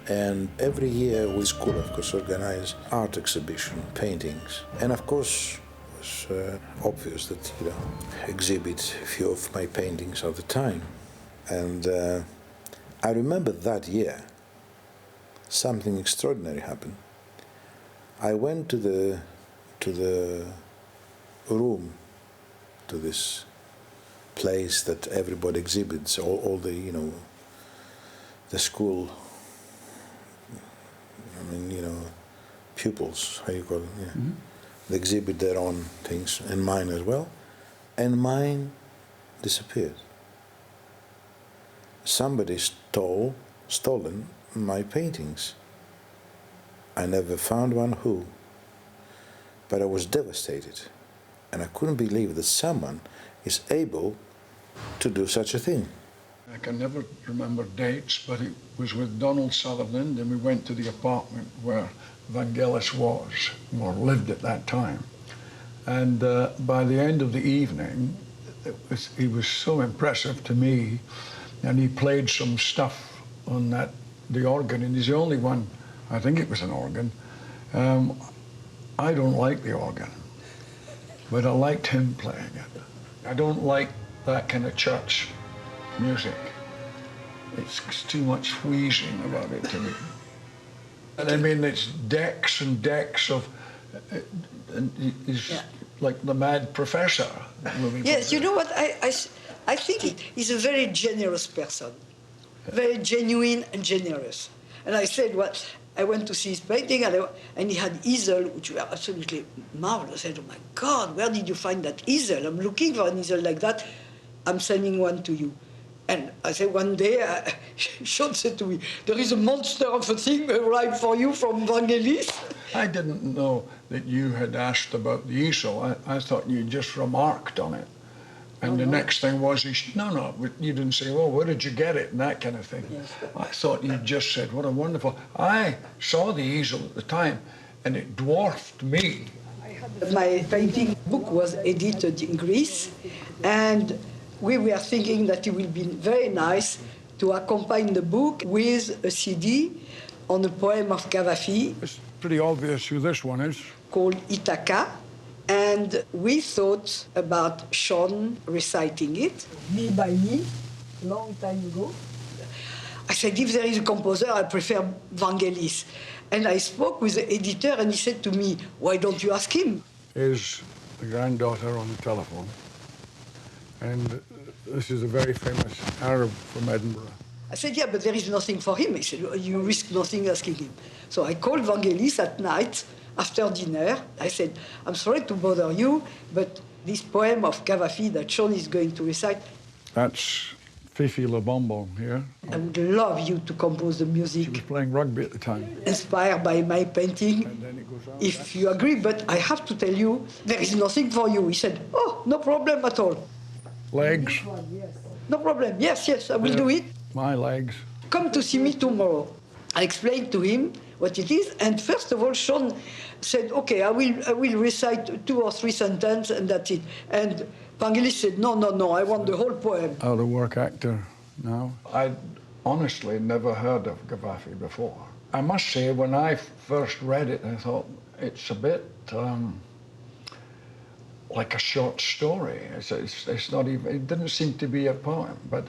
And every year we school, of course, organize art exhibition, paintings. And of course, it was obvious that, exhibit a few of my paintings at the time. And I remember that year, something extraordinary happened. I went to the room, to this place that everybody exhibits, all the, the school, pupils, how you call it, yeah. Mm-hmm. They exhibit their own things, and mine as well, and mine disappeared. Somebody stolen my paintings. I never found one who, but I was devastated, and I couldn't believe that someone is able to do such a thing. I can never remember dates, but it was with Donald Sutherland, and we went to the apartment where Vangelis was, or lived at that time. And by the end of the evening, he was so impressive to me, and he played some stuff on the organ, and he's the only one, I think it was an organ. I don't like the organ, but I liked him playing it. I don't like that kind of church music. It's too much wheezing about it to me. And I mean, it's decks and decks of, and he's like the mad professor. Yes, you know what, I think he's a very generous person, very genuine and generous. And I said, well, I went to see his painting, and he had easel, which were absolutely marvelous. I said, oh my God, where did you find that easel? I'm looking for an easel like that. I'm sending one to you. And I said, one day, Sean said to me, there is a monster of a thing arrived for you from Vangelis. I didn't know that you had asked about the easel. I thought you just remarked on it. And the next thing was, no, you didn't say, well, where did you get it, and that kind of thing. Yes. I thought you just said, what a wonderful. I saw the easel at the time, and it dwarfed me. My painting book was edited in Greece, and we were thinking that it would be very nice to accompany the book with a CD on a poem of Cavafy. It's pretty obvious who this one is. Called Ithaca. And we thought about Sean reciting it, me by me, long time ago. I said, if there is a composer, I prefer Vangelis. And I spoke with the editor, and he said to me, why don't you ask him? Is the granddaughter on the telephone. And this is a very famous Arab from Edinburgh. I said, yeah, but there is nothing for him. He said, you risk nothing asking him. So I called Vangelis at night, after dinner. I said, I'm sorry to bother you, but this poem of Cavafy that Sean is going to recite. That's Fifi Le Bonbon here. I would love you to compose the music. She was playing rugby at the time. Inspired by my painting, if you agree, but I have to tell you, there is nothing for you. He said, oh, no problem at all. Legs? No problem, yes, I will do it. My legs. Come to see me tomorrow. I explained to him what it is, and first of all, Sean said, okay, I will recite 2 or 3 sentences, and that's it. And Vangelis said, no, I want the whole poem. Out of work actor now. I'd honestly never heard of Cavafy before. I must say, when I first read it, I thought, it's a bit like a short story. It's not even, it didn't seem to be a poem, but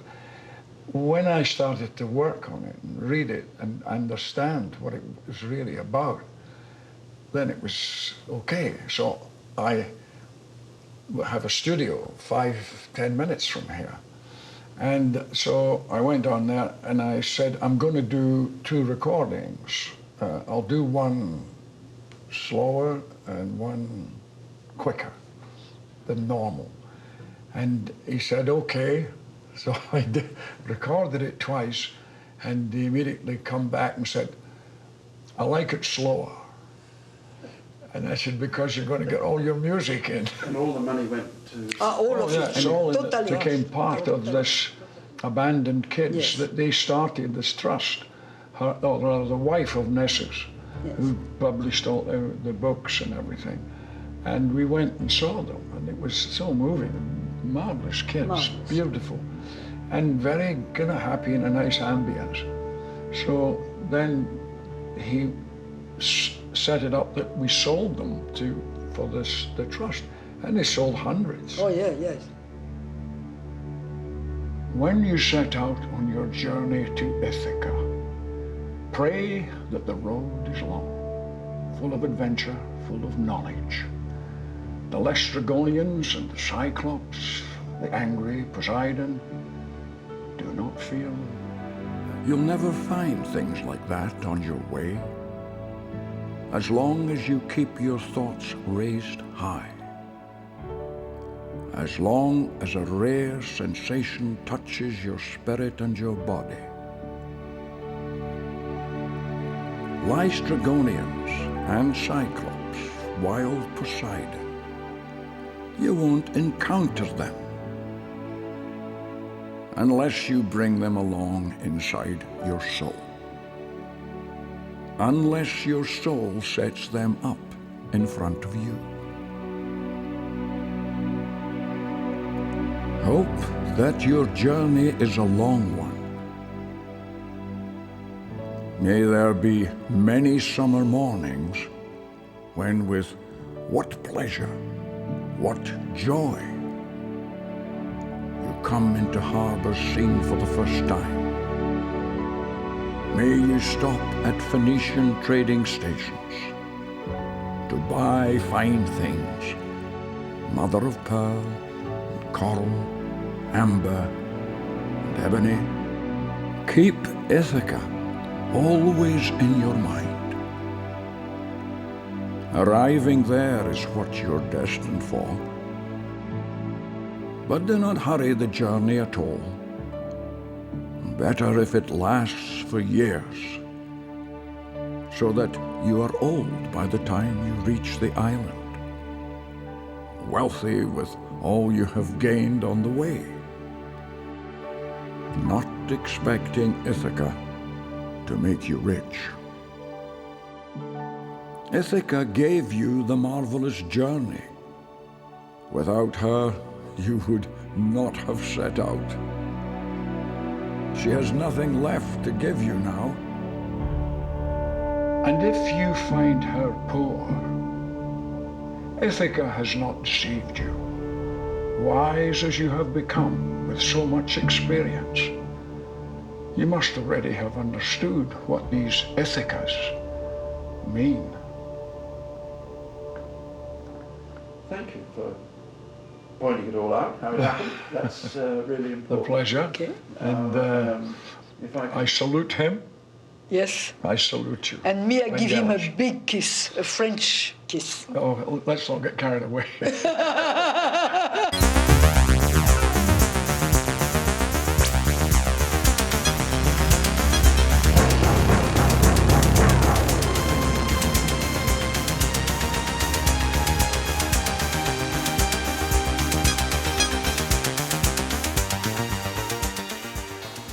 when I started to work on it and read it and understand what it was really about, then it was okay. So I have a studio 5-10 minutes from here. And so I went on there and I said, I'm going to do 2 recordings. I'll do one slower and one quicker than normal. And he said, okay. So I recorded it twice, and he immediately come back and said, I like it slower. And I said, because you're going to get all your music in. And all the money went to... all of it, and all totally. it became part of this abandoned kids that they started, this trust. Or rather, the wife of Nessus, who published all the books and everything. And we went and saw them, and it was so moving. marvelous kids, Marvelous. beautiful, and very kind of happy in a nice ambience. So then he set it up that we sold them for the trust, and they sold hundreds. Oh yeah, yes. When you set out on your journey to Ithaca, pray that the road is long, full of adventure, full of knowledge. The Laestrygonians and the Cyclops, the angry Poseidon, do not fear. You'll never find things like that on your way, as long as you keep your thoughts raised high. As long as a rare sensation touches your spirit and your body. Laestrygonians and Cyclops, wild Poseidon, you won't encounter them unless you bring them along inside your soul. Unless your soul sets them up in front of you. Hope that your journey is a long one. May there be many summer mornings when with what pleasure, what joy, you come into harbors seen for the first time. May you stop at Phoenician trading stations to buy fine things, mother of pearl, coral, amber, and ebony. Keep Ithaca always in your mind. Arriving there is what you're destined for. But do not hurry the journey at all. Better if it lasts for years, so that you are old by the time you reach the island, wealthy with all you have gained on the way, not expecting Ithaca to make you rich. Ithaca gave you the marvelous journey. Without her, you would not have set out. She has nothing left to give you now. And if you find her poor, Ithaca has not deceived you. Wise as you have become with so much experience, you must already have understood what these Ithacas mean. Thank you for pointing it all out, how it happened. That's really important. The pleasure. Okay. And if I I salute him. Yes. I salute you. And me, I give him a Vangelis. big kiss, a French kiss. Oh, let's not get carried away.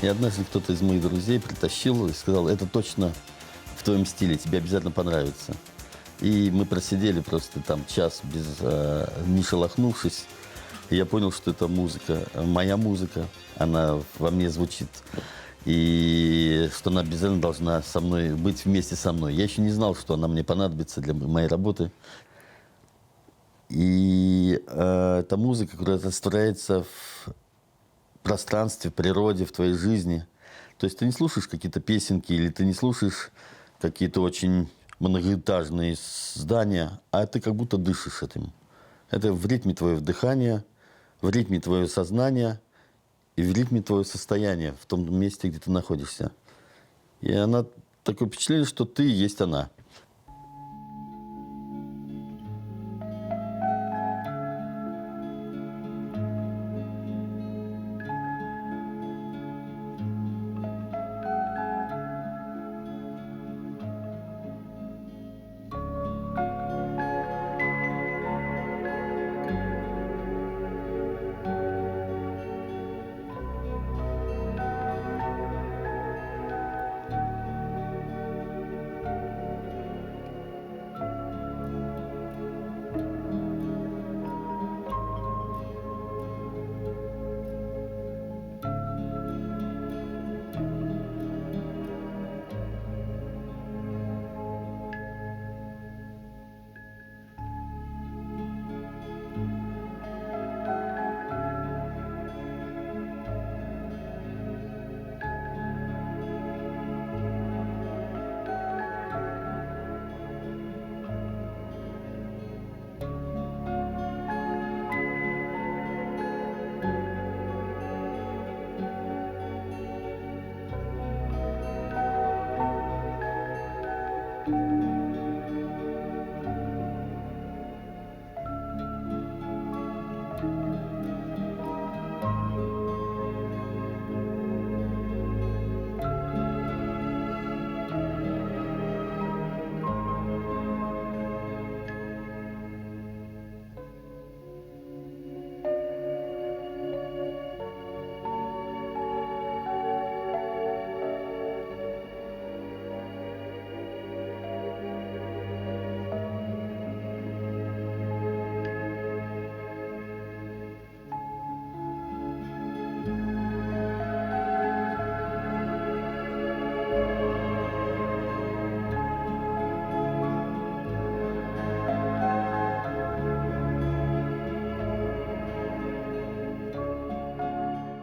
И однажды кто-то из моих друзей притащил и сказал: это точно в твоем стиле, тебе обязательно понравится. И мы просидели просто там час, не шелохнувшись. И я понял, что это музыка, моя музыка, она во мне звучит. И что она обязательно должна со мной быть вместе со мной. Я еще не знал, что она мне понадобится для моей работы. И эта музыка, которая растворяется в пространстве, в природе, в твоей жизни. То есть ты не слушаешь какие-то песенки или ты не слушаешь какие-то очень многоэтажные здания, а ты как будто дышишь этим. Это в ритме твоего дыхания, в ритме твоего сознания и в ритме твоего состояния, в том месте, где ты находишься. И она такое впечатление, что ты и есть она.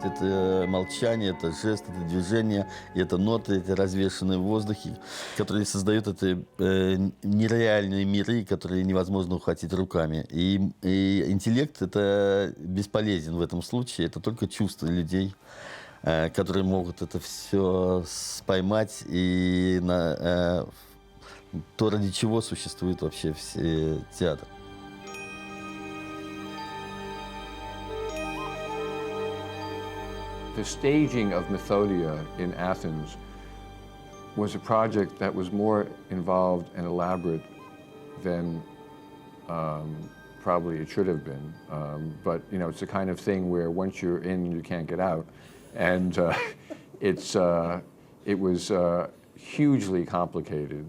это молчание, это жест, это движение, и это ноты, эти развешенные в воздухе, которые создают эти нереальные миры, которые невозможно ухватить руками. И интеллект это бесполезен в этом случае, это только чувства людей, которые могут это все поймать и то, ради чего существует вообще все театр. The staging of Mythodea in Athens was a project that was more involved and elaborate than probably it should have been. But you know, it's the kind of thing where once you're in, you can't get out. And it was hugely complicated.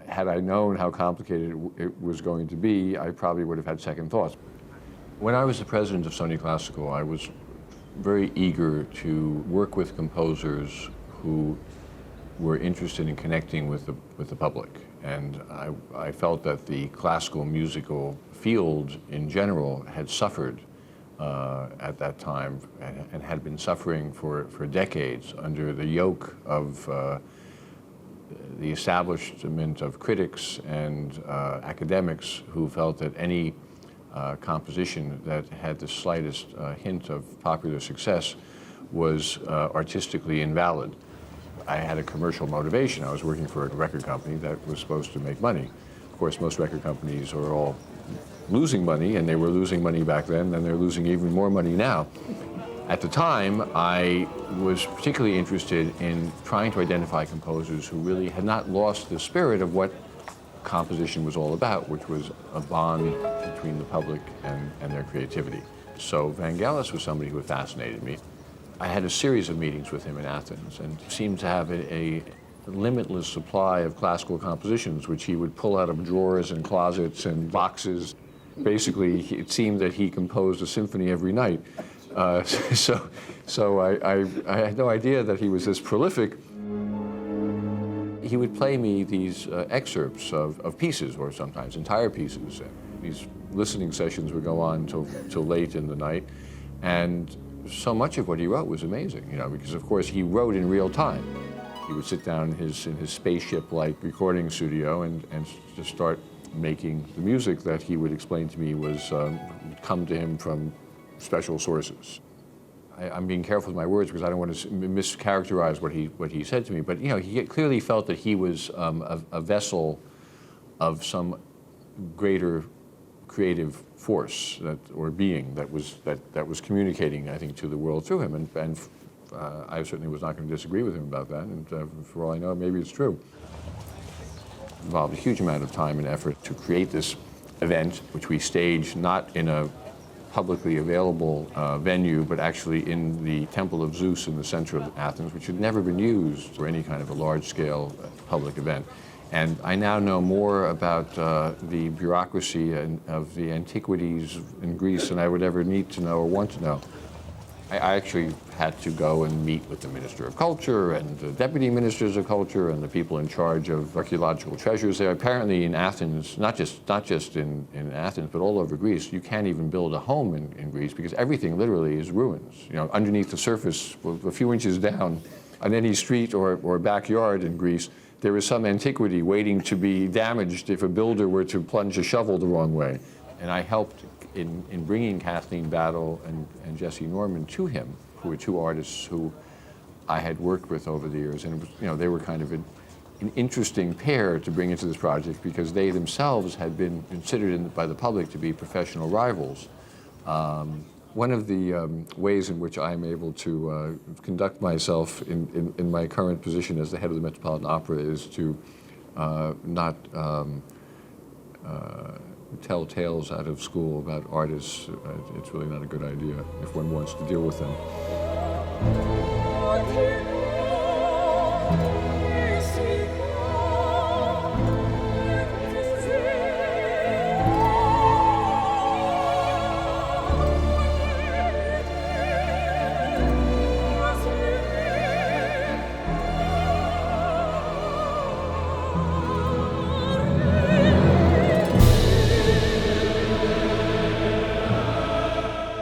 Had I known how complicated it was going to be, I probably would have had second thoughts. When I was the president of Sony Classical, I was very eager to work with composers who were interested in connecting with the public. And I felt that the classical musical field in general had suffered at that time and had been suffering for decades under the yoke of the establishment of critics and academics who felt that any composition that had the slightest hint of popular success was artistically invalid. I had a commercial motivation. I was working for a record company that was supposed to make money. Of course, most record companies are all losing money, and they were losing money back then, and they're losing even more money now. At the time, I was particularly interested in trying to identify composers who really had not lost the spirit of what composition was all about, which was a bond between the public and their creativity. So Vangelis was somebody who fascinated me. I had a series of meetings with him in Athens and seemed to have a limitless supply of classical compositions, which he would pull out of drawers and closets and boxes. Basically, it seemed that he composed a symphony every night. So I had no idea that he was this prolific. He would play me these excerpts of pieces, or sometimes entire pieces. These listening sessions would go on till late in the night, and so much of what he wrote was amazing, you know, because of course he wrote in real time. He would sit down in his spaceship-like recording studio and just start making the music that he would explain to me was come to him from special sources. I'm being careful with my words because I don't want to mischaracterize what he said to me, but you know, he clearly felt that he was a vessel of some greater creative force or being that was communicating, I think, to the world through him, and I certainly was not going to disagree with him about that, and for all I know, maybe it's true. It involved a huge amount of time and effort to create this event, which we staged not in a publicly available venue, but actually in the Temple of Zeus in the center of Athens, which had never been used for any kind of a large-scale public event. And I now know more about the bureaucracy of the antiquities in Greece than I would ever need to know or want to know. I actually had to go and meet with the Minister of Culture and the Deputy Ministers of Culture and the people in charge of archaeological treasures there. Apparently in Athens, not just in Athens, but all over Greece, you can't even build a home in Greece because everything literally is ruins. You know, underneath the surface, a few inches down, on any street or backyard in Greece, there is some antiquity waiting to be damaged if a builder were to plunge a shovel the wrong way. And I helped in bringing Kathleen Battle and Jesse Norman to him, who were two artists who I had worked with over the years. And it was, you know, they were kind of an interesting pair to bring into this project because they themselves had been considered by the public to be professional rivals. One of the ways in which I'm able to conduct myself in my current position as the head of the Metropolitan Opera is to not tell tales out of school about artists. It's really not a good idea if one wants to deal with them.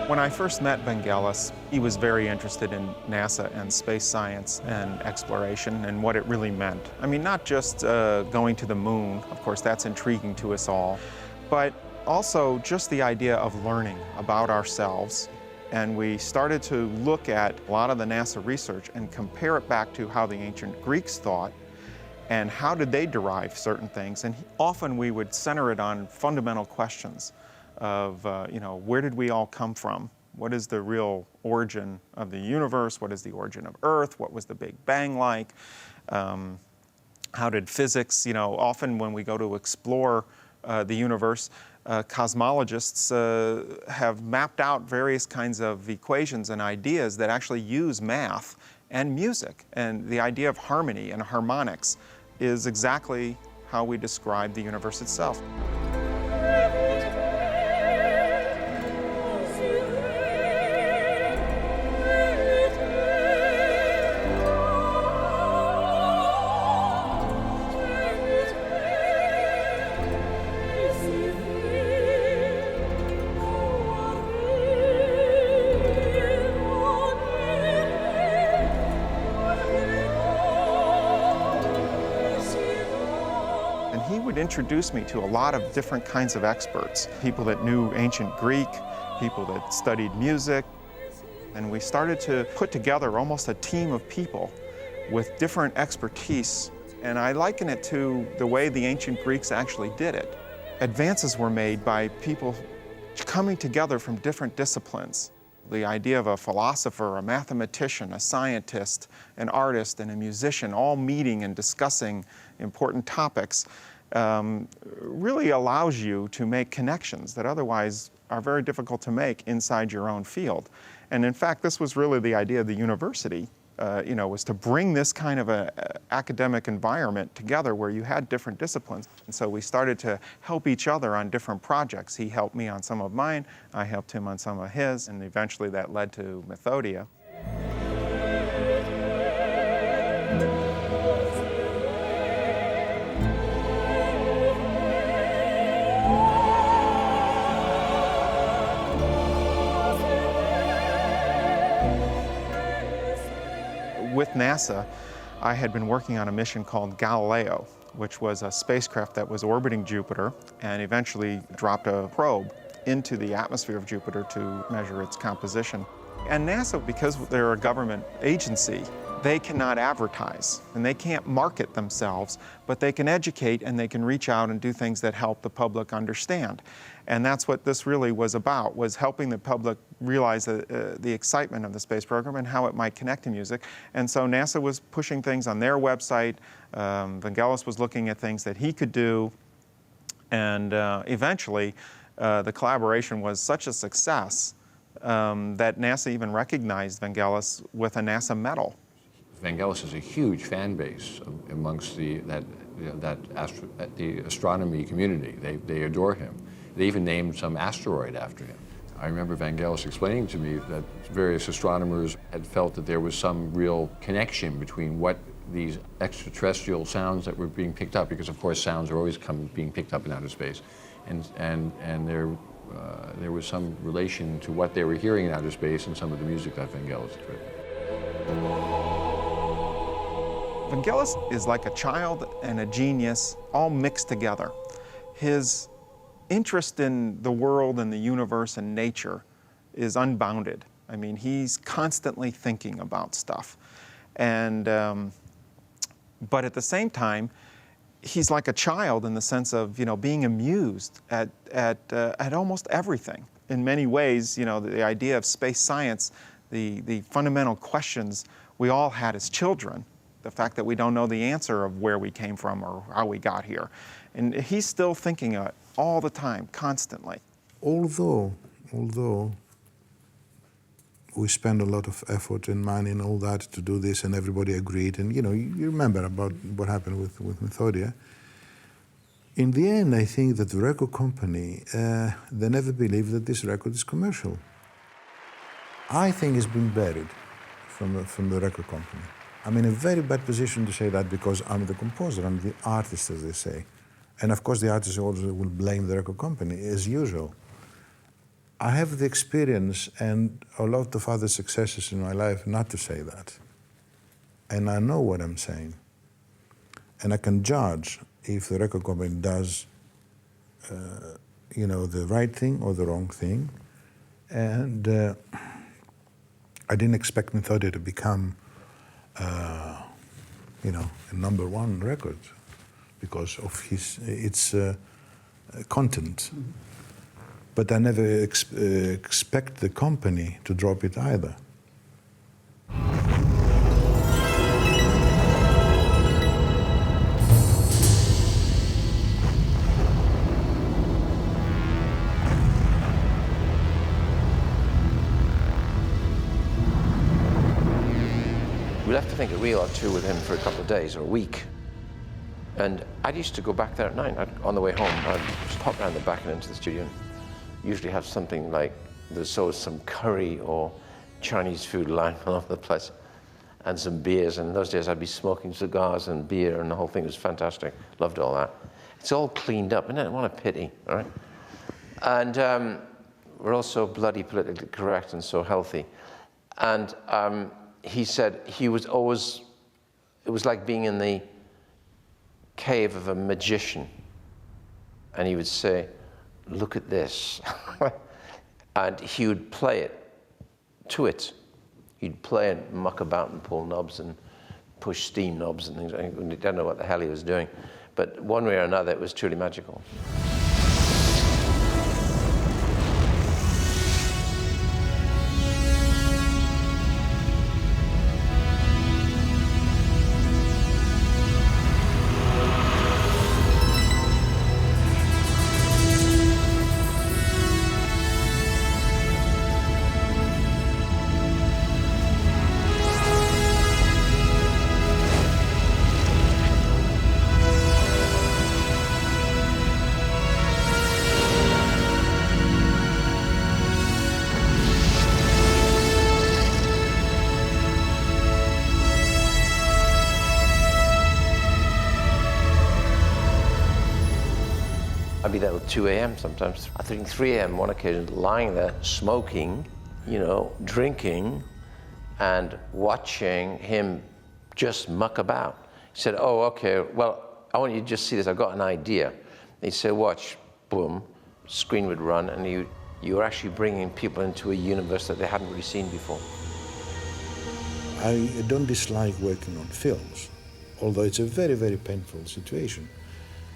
When I first met Vangelis, he was very interested in NASA and space science and exploration and what it really meant. I mean, not just going to the moon, of course that's intriguing to us all, but also just the idea of learning about ourselves. And we started to look at a lot of the NASA research and compare it back to how the ancient Greeks thought and how did they derive certain things. And often we would center it on fundamental questions of, you know, where did we all come from? What is the real origin of the universe? What is the origin of Earth? What was the Big Bang like? How did physics, you know, often when we go to explore the universe, cosmologists have mapped out various kinds of equations and ideas that actually use math and music. And the idea of harmony and harmonics is exactly how we describe the universe itself. Introduced me to a lot of different kinds of experts, people that knew ancient Greek, people that studied music, and we started to put together almost a team of people with different expertise, and I liken it to the way the ancient Greeks actually did it. Advances were made by people coming together from different disciplines. The idea of a philosopher, a mathematician, a scientist, an artist, and a musician all meeting and discussing important topics really allows you to make connections that otherwise are very difficult to make inside your own field. And in fact, this was really the idea of the university, you know, was to bring this kind of a academic environment together where you had different disciplines. And so we started to help each other on different projects. He helped me on some of mine, I helped him on some of his, and eventually that led to Mythodea. With NASA, I had been working on a mission called Galileo, which was a spacecraft that was orbiting Jupiter and eventually dropped a probe into the atmosphere of Jupiter to measure its composition. And NASA, because they're a government agency, they cannot advertise and they can't market themselves, but they can educate and they can reach out and do things that help the public understand. And that's what this really was about, was helping the public realize the excitement of the space program and how it might connect to music. And so NASA was pushing things on their website. Vangelis was looking at things that he could do. And eventually, the collaboration was such a success that NASA even recognized Vangelis with a NASA medal. Vangelis has a huge fan base amongst the astronomy community. They adore him. They even named some asteroid after him. I remember Vangelis explaining to me that various astronomers had felt that there was some real connection between what these extraterrestrial sounds that were being picked up, because of course sounds are always being picked up in outer space, and there was some relation to what they were hearing in outer space and some of the music that Vangelis had written. Vangelis is like a child and a genius all mixed together. His interest in the world and the universe and nature is unbounded. I mean, he's constantly thinking about stuff. And, but at the same time, he's like a child in the sense of, you know, being amused at almost everything. In many ways, you know, the idea of space science, the fundamental questions we all had as children, the fact that we don't know the answer of where we came from or how we got here. And he's still thinking of it all the time, constantly. Although we spend a lot of effort and money and all that to do this, and everybody agreed, and you know, you remember about what happened with Mythodea. In the end, I think that the record company, they never believed that this record is commercial. I think it's been buried from the record company. I'm in a very bad position to say that because I'm the composer, I'm the artist, as they say. And of course, the artist also will blame the record company, as usual. I have the experience and a lot of other successes in my life not to say that. And I know what I'm saying. And I can judge if the record company does, you know, the right thing or the wrong thing. And I didn't expect Mythodea to become, you know, a #1 record because of its content. But I never expect the company to drop it either. We left, I think, a reel or two with him for a couple of days or a week. And I used to go back there at night. On the way home, I'd just hop around the back and into the studio and usually have something like, there's always some curry or Chinese food lying all over the place and some beers. And in those days, I'd be smoking cigars and beer and the whole thing was fantastic. Loved all that. It's all cleaned up, isn't it? What a pity, all right? And we're all so bloody politically correct and so healthy. And he said he was always, it was like being in the cave of a magician. And he would say, look at this. And he would play it to it. He'd play and muck about and pull knobs and push steam knobs and things. I don't know what the hell he was doing. But one way or another, it was truly magical. I'd be there till 2 a.m. sometimes. I think 3 a.m. one occasion, lying there, smoking, you know, drinking, and watching him just muck about. He said, oh, okay, well, I want you to just see this, I've got an idea. He'd say, watch, boom, screen would run, and you were actually bringing people into a universe that they hadn't really seen before. I don't dislike working on films, although it's a very, very painful situation.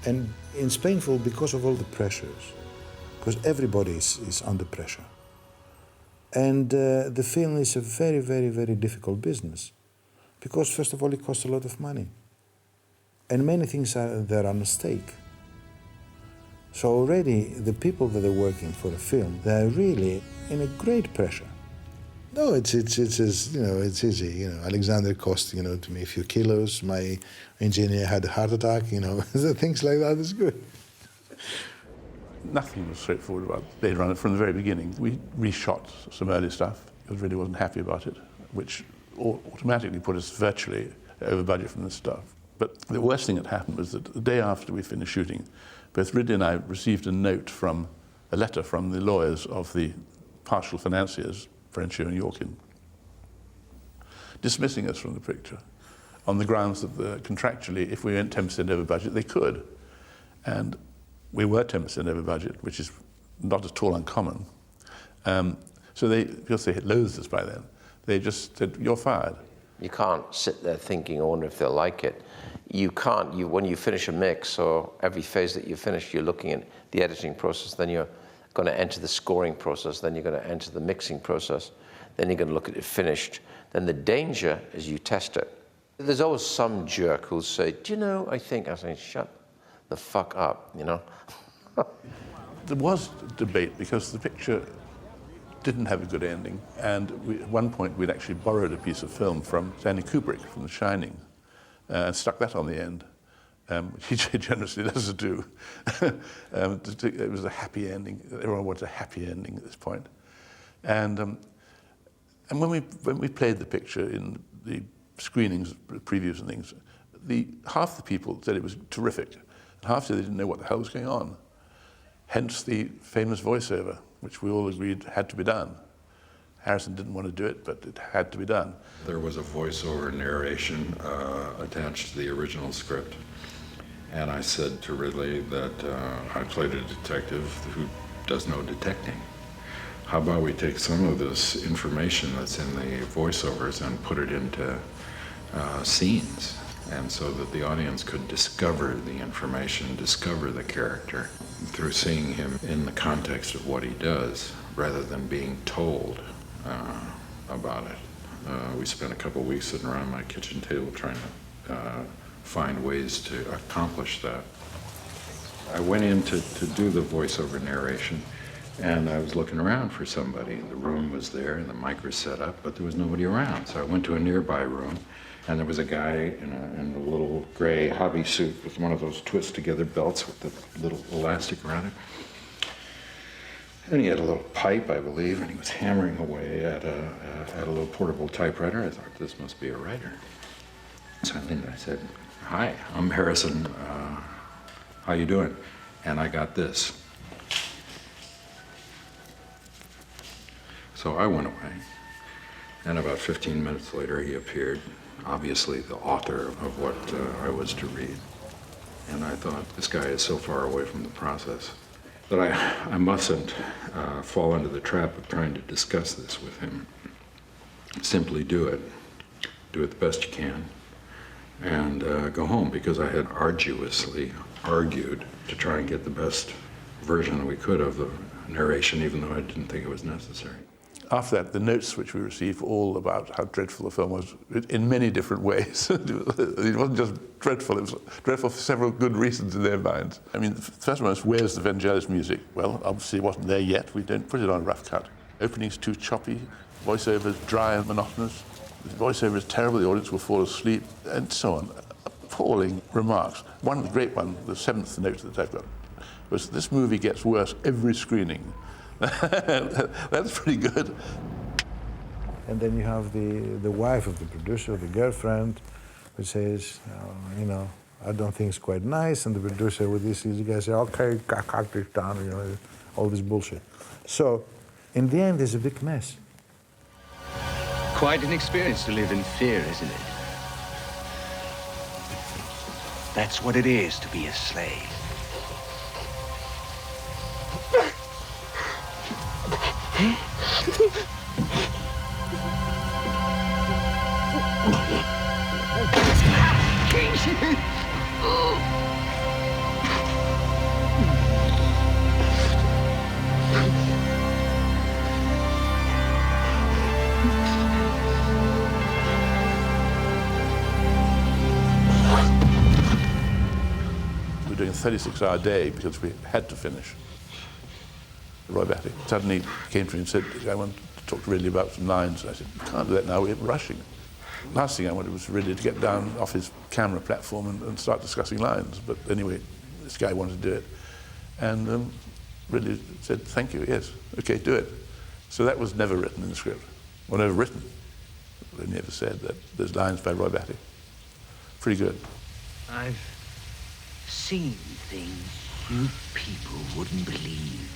And it's painful because of all the pressures, because everybody is under pressure. And the film is a very, very, very difficult business, because first of all, it costs a lot of money. And many things are there at stake. So already the people that are working for a film, they're really in a great pressure. No, it's you know, it's easy. You know, Alexander cost, you know, to me a few kilos. My engineer had a heart attack. You know, things like that is good. Nothing was straightforward about Blade Runner from the very beginning. We reshot some early stuff because really wasn't happy about it, which automatically put us virtually over budget from the stuff. But the worst thing that happened was that the day after we finished shooting, both Ridley and I received a letter from the lawyers of the partial financiers, French and Yorkin, dismissing us from the picture on the grounds that contractually, if we went 10% over budget, they could. And we were 10% over budget, which is not at all uncommon. So they, because they had loathed us by then, they just said, you're fired. You can't sit there thinking, I wonder if they'll like it. You can't, when you finish a mix or every phase that you finish, you're looking at the editing process, then you're going to enter the scoring process, then you're going to enter the mixing process, then you're going to look at it finished. Then the danger is you test it. There's always some jerk who'll say, do you know, I say, shut the fuck up, you know? There was debate because the picture didn't have a good ending, and at one point we'd actually borrowed a piece of film from Stanley Kubrick from The Shining and stuck that on the end. He generously doesn't do. It was a happy ending. Everyone wanted a happy ending at this point. And when we played the picture in the screenings, previews and things, half the people said it was terrific, and half said they didn't know what the hell was going on. Hence the famous voiceover. which we all agreed had to be done. Harrison didn't want to do it, but it had to be done. There was a voiceover narration attached to the original script. And I said to Ridley that I played a detective who does no detecting. How about we take some of this information that's in the voiceovers and put it into scenes, and so that the audience could discover the information, discover the character through seeing him in the context of what he does, rather than being told about it. We spent a couple weeks sitting around my kitchen table trying to find ways to accomplish that. I went in to do the voiceover narration, and I was looking around for somebody. The room was there, and the mic was set up, but there was nobody around. So I went to a nearby room, and there was a guy in a little gray hobby suit with one of those twist-together belts with the little elastic around it. And he had a little pipe, I believe, and he was hammering away at a little portable typewriter. I thought, this must be a writer. So I said, "Hi, I'm Harrison. How you doing?" And I got this. So I went away, and about 15 minutes later he appeared, obviously the author of what I was to read. And I thought, this guy is so far away from the process that I mustn't fall into the trap of trying to discuss this with him. Simply do it the best you can, and go home, because I had arduously argued to try and get the best version we could of the narration, even though I didn't think it was necessary. After that, the notes which we received were all about how dreadful the film was in many different ways. It wasn't just dreadful, it was dreadful for several good reasons in their minds. I mean, the first one was, where's the Vangelis music? Well, obviously it wasn't there yet. We don't put it on a rough cut. Opening's too choppy, voiceover's dry and monotonous. The voiceover is terrible, the audience will fall asleep, and so on. Appalling remarks. One, the great one, the seventh note that I've got, was, this movie gets worse every screening. That's pretty good. And then you have the wife of the producer, the girlfriend, who says, you know, I don't think it's quite nice, and the producer with this, you guys say, okay, cut it down, you know, all this bullshit. So, in the end, there's a big mess. Quite an experience to live in fear, isn't it? That's what it is to be a slave. We were doing a 36-hour day because we had to finish. Roy Batty suddenly came to me and said, I want to talk to Ridley about some lines. I said, you can't do that now, we're rushing. Last thing I wanted was Ridley to get down off his camera platform and start discussing lines. But anyway, this guy wanted to do it. And Ridley said, thank you, yes, okay, do it. So that was never written in the script, or never written. They never said that there's lines by Roy Batty. Pretty good. I've seen things you people wouldn't believe.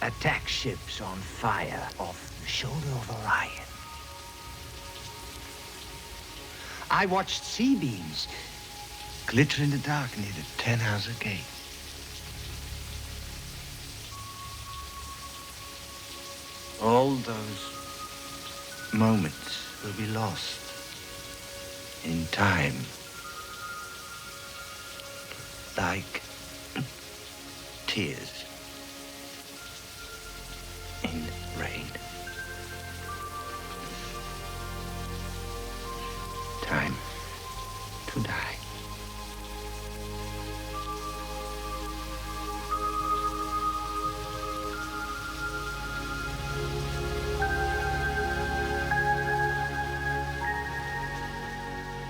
Attack ships on fire off the shoulder of Orion. I watched sea beams glitter in the dark near the Tannhauser Gate. All those moments will be lost in time, like tears in rain. Time to die.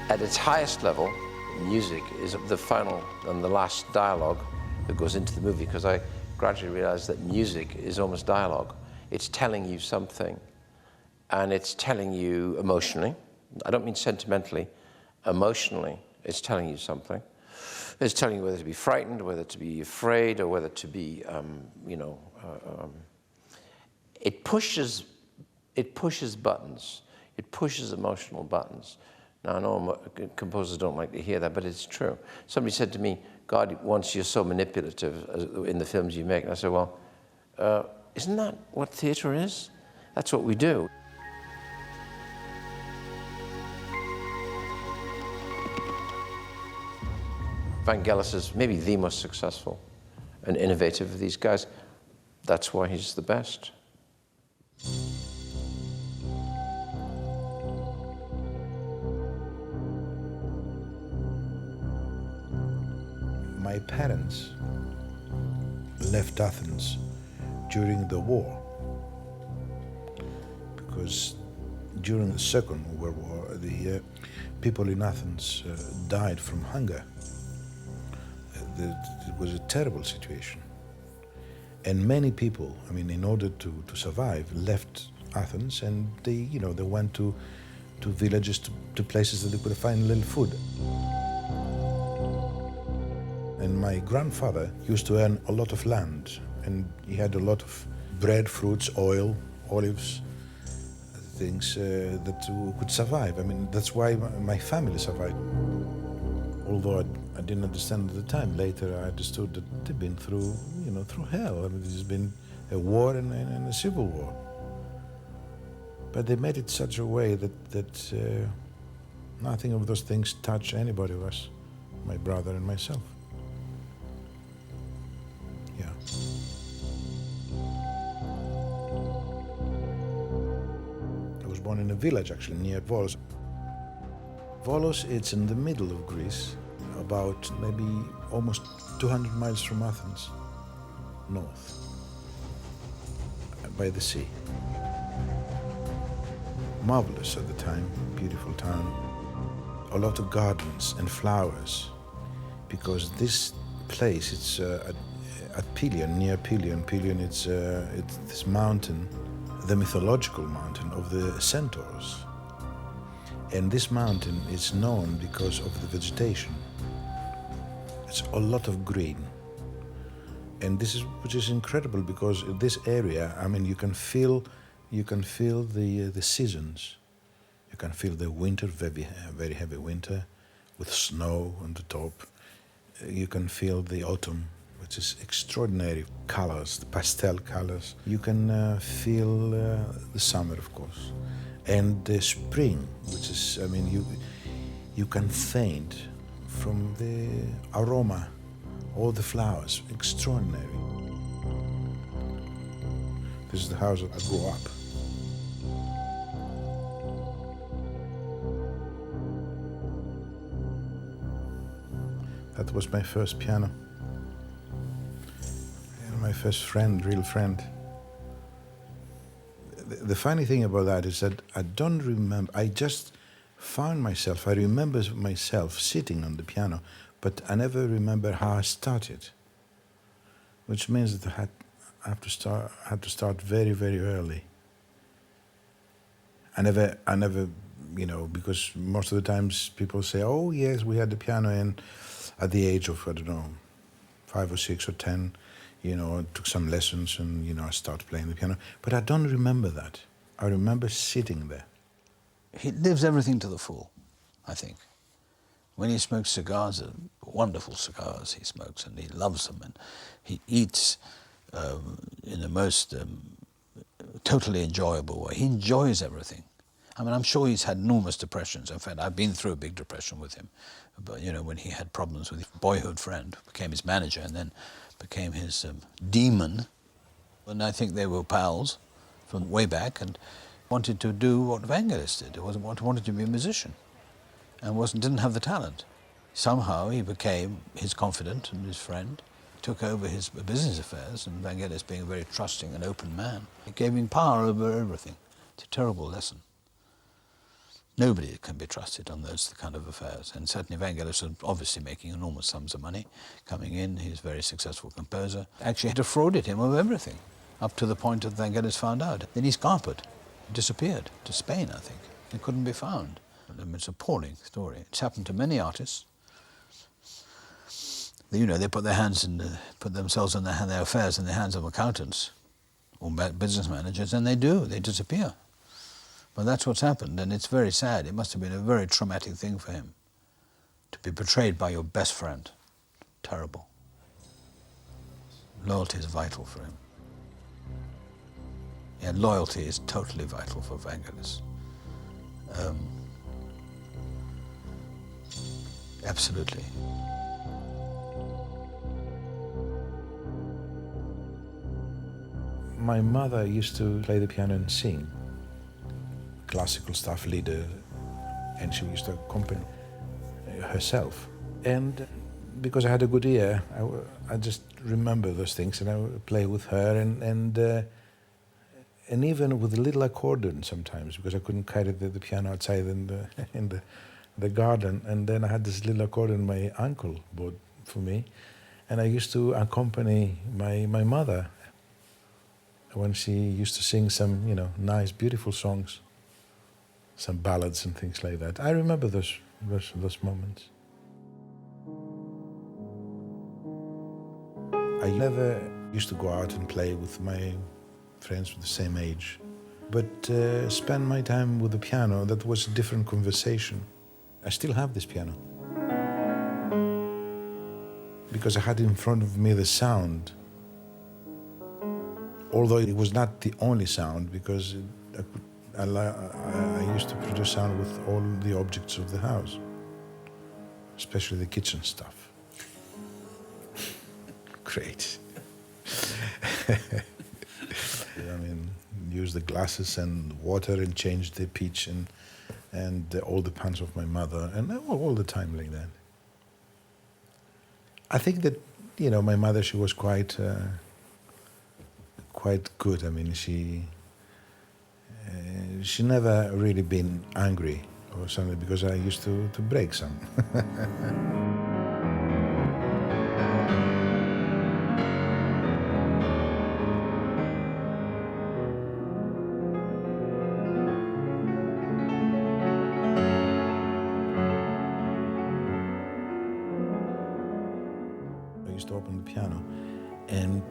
At its highest level, music is the final and the last dialogue that goes into the movie, because I gradually realized that music is almost dialogue. It's telling you something, and it's telling you emotionally. I don't mean sentimentally, emotionally, it's telling you something. It's telling you whether to be frightened, whether to be afraid, or whether to be, it pushes buttons. It pushes emotional buttons. Now, I know composers don't like to hear that, but it's true. Somebody said to me, God wants you so manipulative in the films you make. And I said, well, isn't that what theater is? That's what we do. Vangelis is maybe the most successful and innovative of these guys. That's why he's the best. My parents left Athens during the war because during the Second World War, the people in Athens died from hunger. It was a terrible situation. And many people, I mean, in order to survive, left Athens and they went to villages, to places that they could find a little food. And my grandfather used to earn a lot of land, and he had a lot of bread, fruits, oil, olives, things that could survive. I mean, that's why my family survived. Although I didn't understand at the time, later I understood that they've been through, through hell. I mean, there's been a war and a civil war. But they made it such a way that nothing of those things touched anybody of us, my brother and myself. Yeah. I was born in a village, actually, near Volos. Volos, it's in the middle of Greece, about maybe almost 200 miles from Athens, north, by the sea. Marvelous at the time, beautiful town. A lot of gardens and flowers, because this place, it's at Pelion, near Pelion. Pelion, it's this mountain, the mythological mountain of the centaurs. And this mountain is known because of the vegetation. It's a lot of green. And which is incredible, because in this area, I mean, you can feel the seasons. You can feel the winter, very heavy winter, with snow on the top. You can feel the autumn, which is extraordinary colors, the pastel colors. You can feel the summer, of course. And the spring, which is, I mean, you can faint from the aroma, all the flowers, extraordinary. This is the house that I grew up. That was my first piano. And my first friend, real friend. The funny thing about that is that I don't remember, I just found myself, I remember myself sitting on the piano, but I never remember how I started. Which means that I had to start very, very early. I never, because most of the times people say, oh yes, we had the piano in at the age of, I don't know, 5 or 6 or 10, took some lessons and, I started playing the piano. But I don't remember that. I remember sitting there. He lives everything to the full, I think. When he smokes cigars, wonderful cigars he smokes, and he loves them, and he eats in the most totally enjoyable way. He enjoys everything. I mean, I'm sure he's had enormous depressions. In fact, I've been through a big depression with him. But, when he had problems with his boyhood friend, became his manager, and then became his demon. And I think they were pals from way back, and wanted to do what Vangelis did. He wanted to be a musician, and didn't have the talent. Somehow he became his confidant and his friend, took over his business affairs, and Vangelis, being a very trusting and open man, it gave him power over everything. It's a terrible lesson. Nobody can be trusted on those kind of affairs, and certainly Vangelis was obviously making enormous sums of money coming in. He's a very successful composer. Actually had defrauded him of everything, up to the point that Vangelis found out. Then he scarpered, disappeared to Spain, I think. He couldn't be found. It's an appalling story. It's happened to many artists. You know, they put themselves and their affairs in the hands of accountants or business managers, and they disappear. But that's what's happened, and it's very sad. It must have been a very traumatic thing for him to be betrayed by your best friend. Terrible. Loyalty is vital for him. Yeah, loyalty is totally vital for Vangelis. Absolutely. My mother used to play the piano and sing. Classical stuff, Lieder, and she used to accompany herself. And because I had a good ear, I just remember those things, and I would play with her, and even with a little accordion sometimes, because I couldn't carry the piano outside in the garden. And then I had this little accordion my uncle bought for me, and I used to accompany my mother when she used to sing some, you know, nice, beautiful songs, some ballads and things like that. I remember those moments. I never used to go out and play with my friends with the same age, but spend my time with the piano. That was a different conversation. I still have this piano because I had in front of me the sound, although it was not the only sound, because I used to produce sound with all the objects of the house, especially the kitchen stuff. Great. I mean, use the glasses and water and change the pitch and all the pans of my mother, and all the time like that. I think that, you know, my mother, she was quite good. I mean, she never really been angry or something, because I used to break some. To open the piano and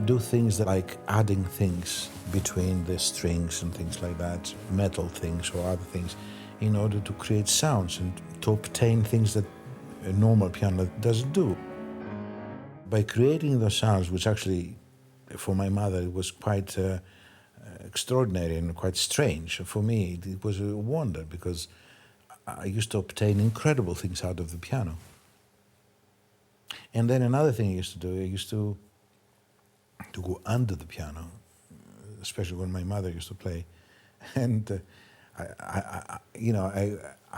do things like adding things between the strings and things like that, metal things or other things, in order to create sounds and to obtain things that a normal piano doesn't do. By creating those sounds, which actually for my mother it was quite extraordinary and quite strange, for me it was a wonder, because I used to obtain incredible things out of the piano. And then another thing I used to do, I used to go under the piano, especially when my mother used to play. And I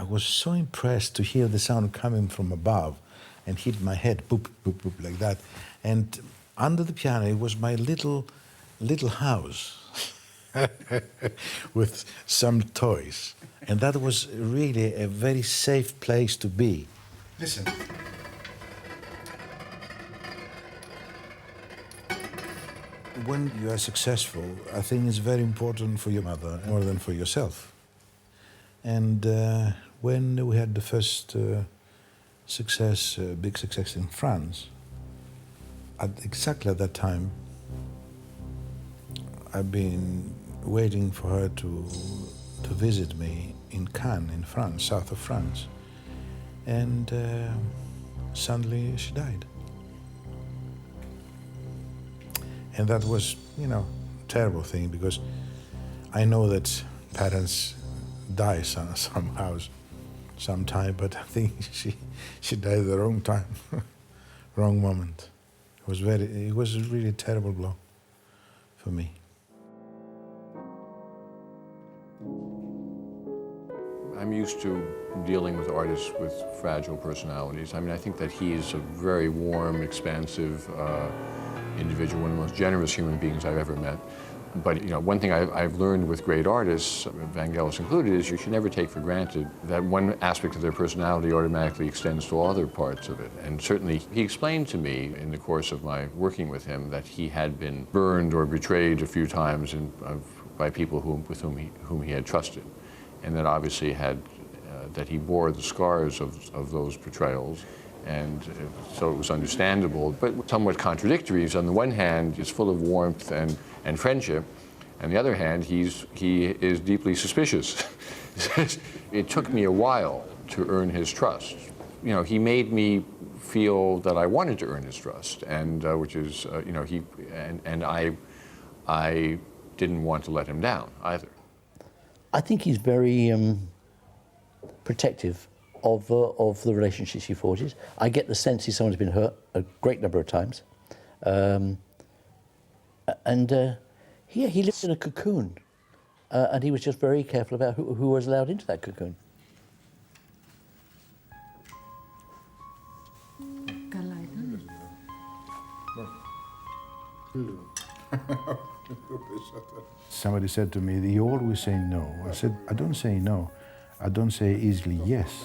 was so impressed to hear the sound coming from above and hit my head, boop, boop, boop, like that. And under the piano, it was my little house with some toys. And that was really a very safe place to be. Listen. When you are successful, I think it's very important for your mother more than for yourself. And when we had the first success, big success in France, exactly at that time, I've been waiting for her to visit me in Cannes, in France, south of France. And suddenly she died. And that was, you know, a terrible thing, because I know that parents die somehow, sometime, but I think she died at the wrong time, wrong moment. It was a really terrible blow for me. I'm used to dealing with artists with fragile personalities. I mean, I think that he is a very warm, expansive individual, one of the most generous human beings I've ever met. But you know, one thing I've learned with great artists, Vangelis included, is you should never take for granted that one aspect of their personality automatically extends to all other parts of it. And certainly he explained to me in the course of my working with him that he had been burned or betrayed a few times by people with whom he had trusted, and that obviously that he bore the scars of those betrayals. And so it was understandable, but somewhat contradictory. He's on the one hand, he's full of warmth and friendship. On the other hand, he is deeply suspicious. It took me a while to earn his trust. You know, he made me feel that I wanted to earn his trust, and which is, you know, I didn't want to let him down either. I think he's very protective of the relationships he forges. I get the sense he's someone who's been hurt a great number of times, he lived in a cocoon, and he was just very careful about who was allowed into that cocoon. Somebody said to me, you always say no. I said, I don't say no. I don't say easily yes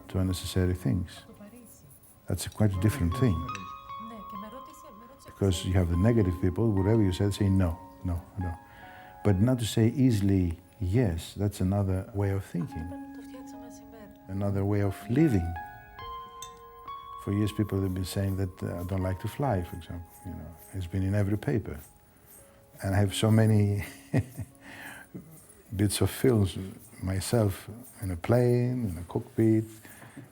to unnecessary things. That's quite a different thing. Because you have the negative people, whatever you say no, no, no. But not to say easily yes, that's another way of thinking, another way of living. For years, people have been saying that I don't like to fly, for example. You know, it's been in every paper. And I have so many bits of films myself in a plane, in a cockpit,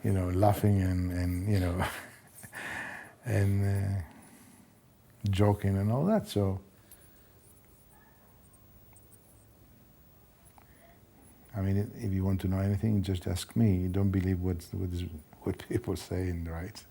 you know, laughing and you know, and joking and all that. So, I mean, if you want to know anything, just ask me. Don't believe what people say and write.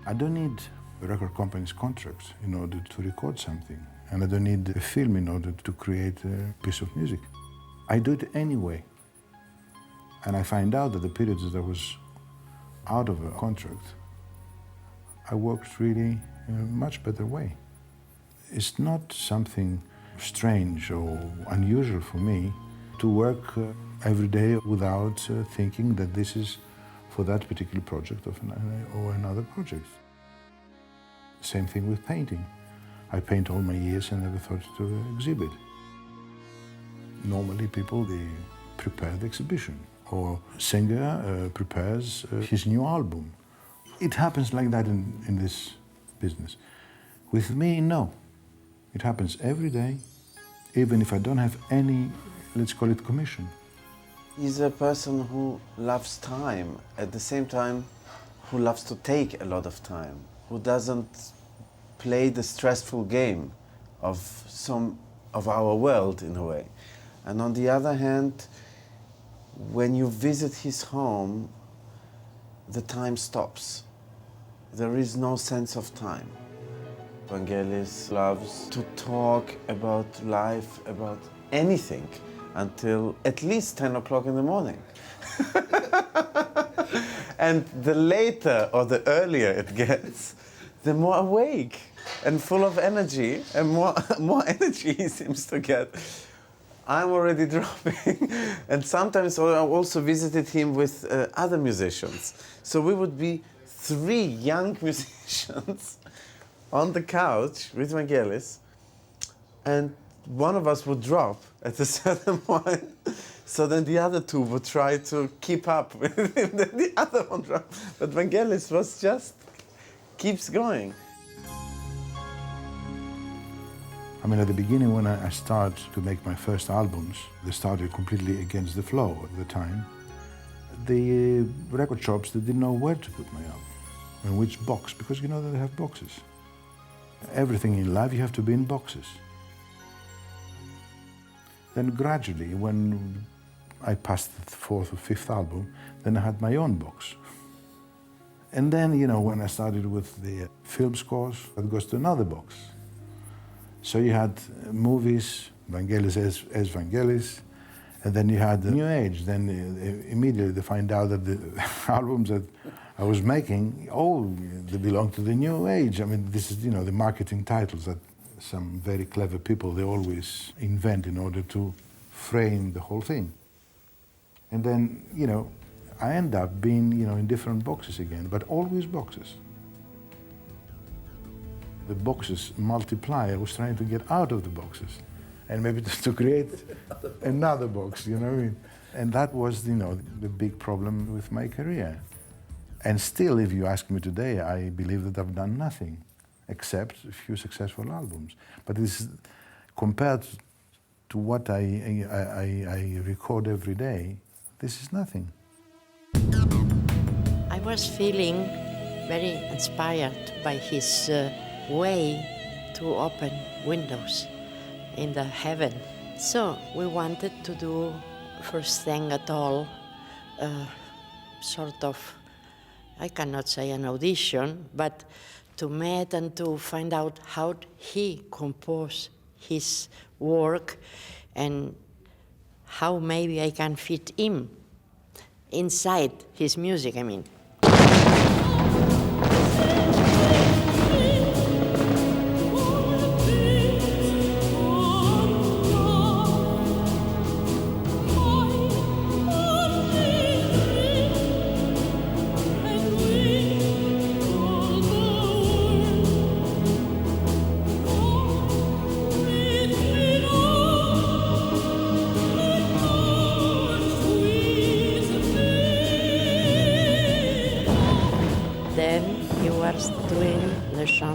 I don't need a record company's contracts in order to record something, and I don't need a film in order to create a piece of music. I do it anyway, and I find out that the periods that I was out of a contract, I worked really in a much better way. It's not something strange or unusual for me to work every day without thinking that this is for that particular project or another project. Same thing with painting. I paint all my years and never thought to exhibit. Normally people, they prepare the exhibition, or singer prepares his new album. It happens like that in this business. With me, no. It happens every day, even if I don't have any, let's call it, commission. He's a person who loves time, at the same time who loves to take a lot of time, who doesn't play the stressful game of some of our world in a way. And on the other hand, when you visit his home, the time stops. There is no sense of time. Vangelis loves to talk about life, about anything, until at least 10 o'clock in the morning. And the later or the earlier it gets, the more awake and full of energy, and more energy he seems to get. I'm already dropping, and sometimes I also visited him with other musicians. So we would be 3 young musicians on the couch with Vangelis, and one of us would drop at a certain point, so then the other 2 would try to keep up with him, then the other one dropped. But Vangelis was just, keeps going. I mean, at the beginning when I started to make my first albums, they started completely against the flow at the time. The record shops, they didn't know where to put my album, in which box, because you know that they have boxes. Everything in life, you have to be in boxes. Then gradually, when I passed the 4th or 5th album, then I had my own box. And then, you know, when I started with the film scores, that goes to another box. So you had movies, Vangelis as Vangelis, And then you had the New Age. Then immediately they find out that the albums that I was making, they belong to the New Age. I mean, this is, the marketing titles that some very clever people, they always invent in order to frame the whole thing. And then, I end up being, in different boxes again, but always boxes. The boxes multiply. I was trying to get out of the boxes and maybe just to create another box, you know what I mean? And that was, the big problem with my career. And still, if you ask me today, I believe that I've done nothing except a few successful albums. But this is, compared to what I record every day, this is nothing. I was feeling very inspired by his way to open windows in the heaven. So we wanted to do, first thing at all, sort of, I cannot say an audition, but to meet and to find out how he composed his work and how maybe I can fit him inside his music, I mean.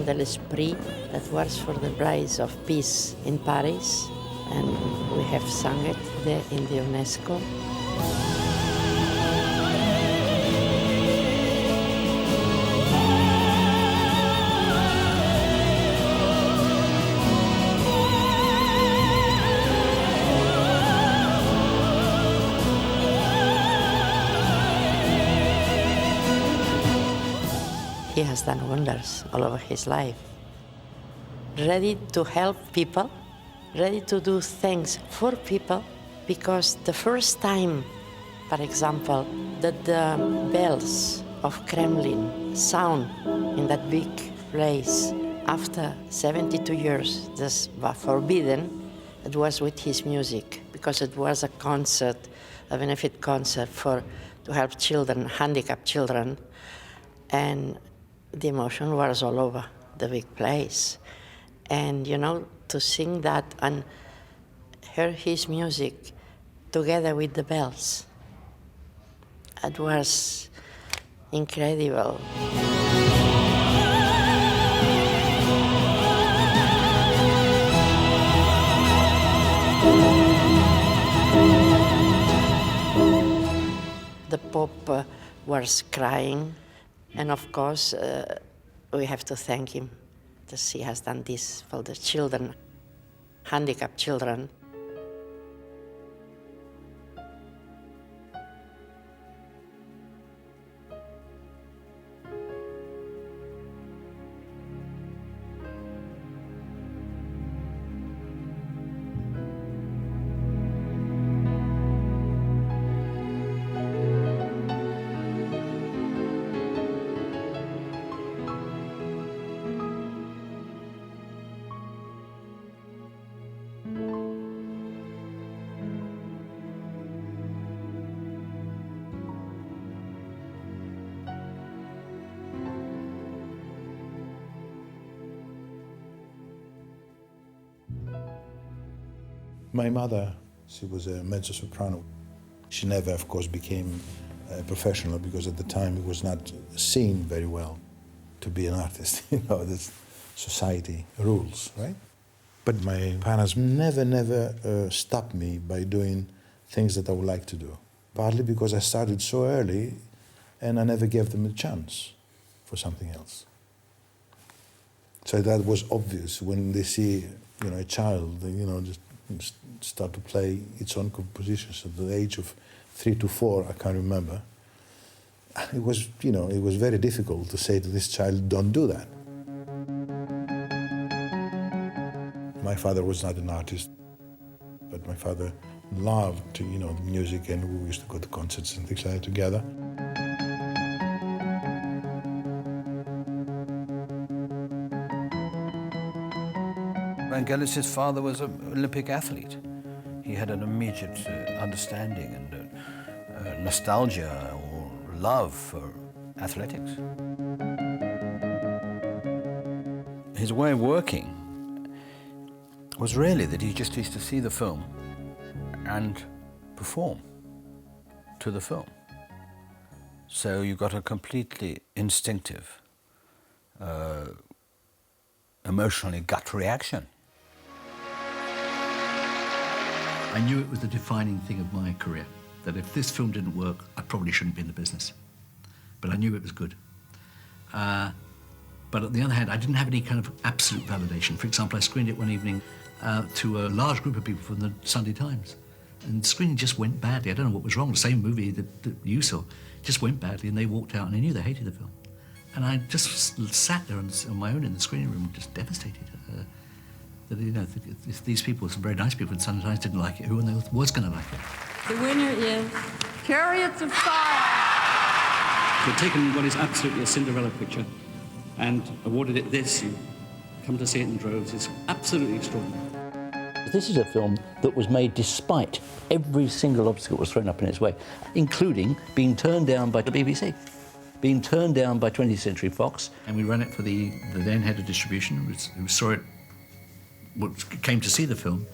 De l'Esprit, that was for the Rise of Peace in Paris, and we have sung it there in the UNESCO. He has done wonders all over his life. Ready to help people, ready to do things for people, because the first time, for example, that the bells of Kremlin sound in that big place after 72 years, this was forbidden, it was with his music, because it was a concert, a benefit concert to help children, handicapped children, and the emotion was all over the big place. And, to sing that and hear his music together with the bells, it was incredible. The Pope was crying. And of course, we have to thank him that he has done this for the children, handicapped children. My mother, she was a mezzo-soprano. She never, of course, became a professional because at the time it was not seen very well to be an artist. This society rules, right? But my parents never stopped me by doing things that I would like to do. Partly because I started so early and I never gave them a chance for something else. So that was obvious when they see, a child, just start to play its own compositions at the age of 3 to 4, I can't remember. It was, it was very difficult to say to this child, don't do that. My father was not an artist, but my father loved, you know, the music, and we used to go to concerts and things like that together. Vangelis' father was an Olympic athlete. He had an immediate understanding and nostalgia or love for athletics. His way of working was really that he just used to see the film and perform to the film. So you got a completely instinctive, emotionally gut reaction. I knew it was the defining thing of my career, that if this film didn't work, I probably shouldn't be in the business. But I knew it was good. But on the other hand, I didn't have any kind of absolute validation. For example, I screened it one evening to a large group of people from the Sunday Times. And the screening just went badly. I don't know what was wrong. The same movie that you saw just went badly, and they walked out, and I knew they hated the film. And I just sat there on my own in the screening room, just devastated. That, you know, if these people, some very nice people in Sunday Times, didn't like it, who on earth was going to like it? The winner is Chariots of Fire. They've taken what is absolutely a Cinderella picture and awarded it this. You come to see it in droves. It's absolutely extraordinary. This is a film that was made despite every single obstacle that was thrown up in its way, including being turned down by the BBC, being turned down by 20th Century Fox. And we ran it for the then head of distribution, who saw it, came to see the film.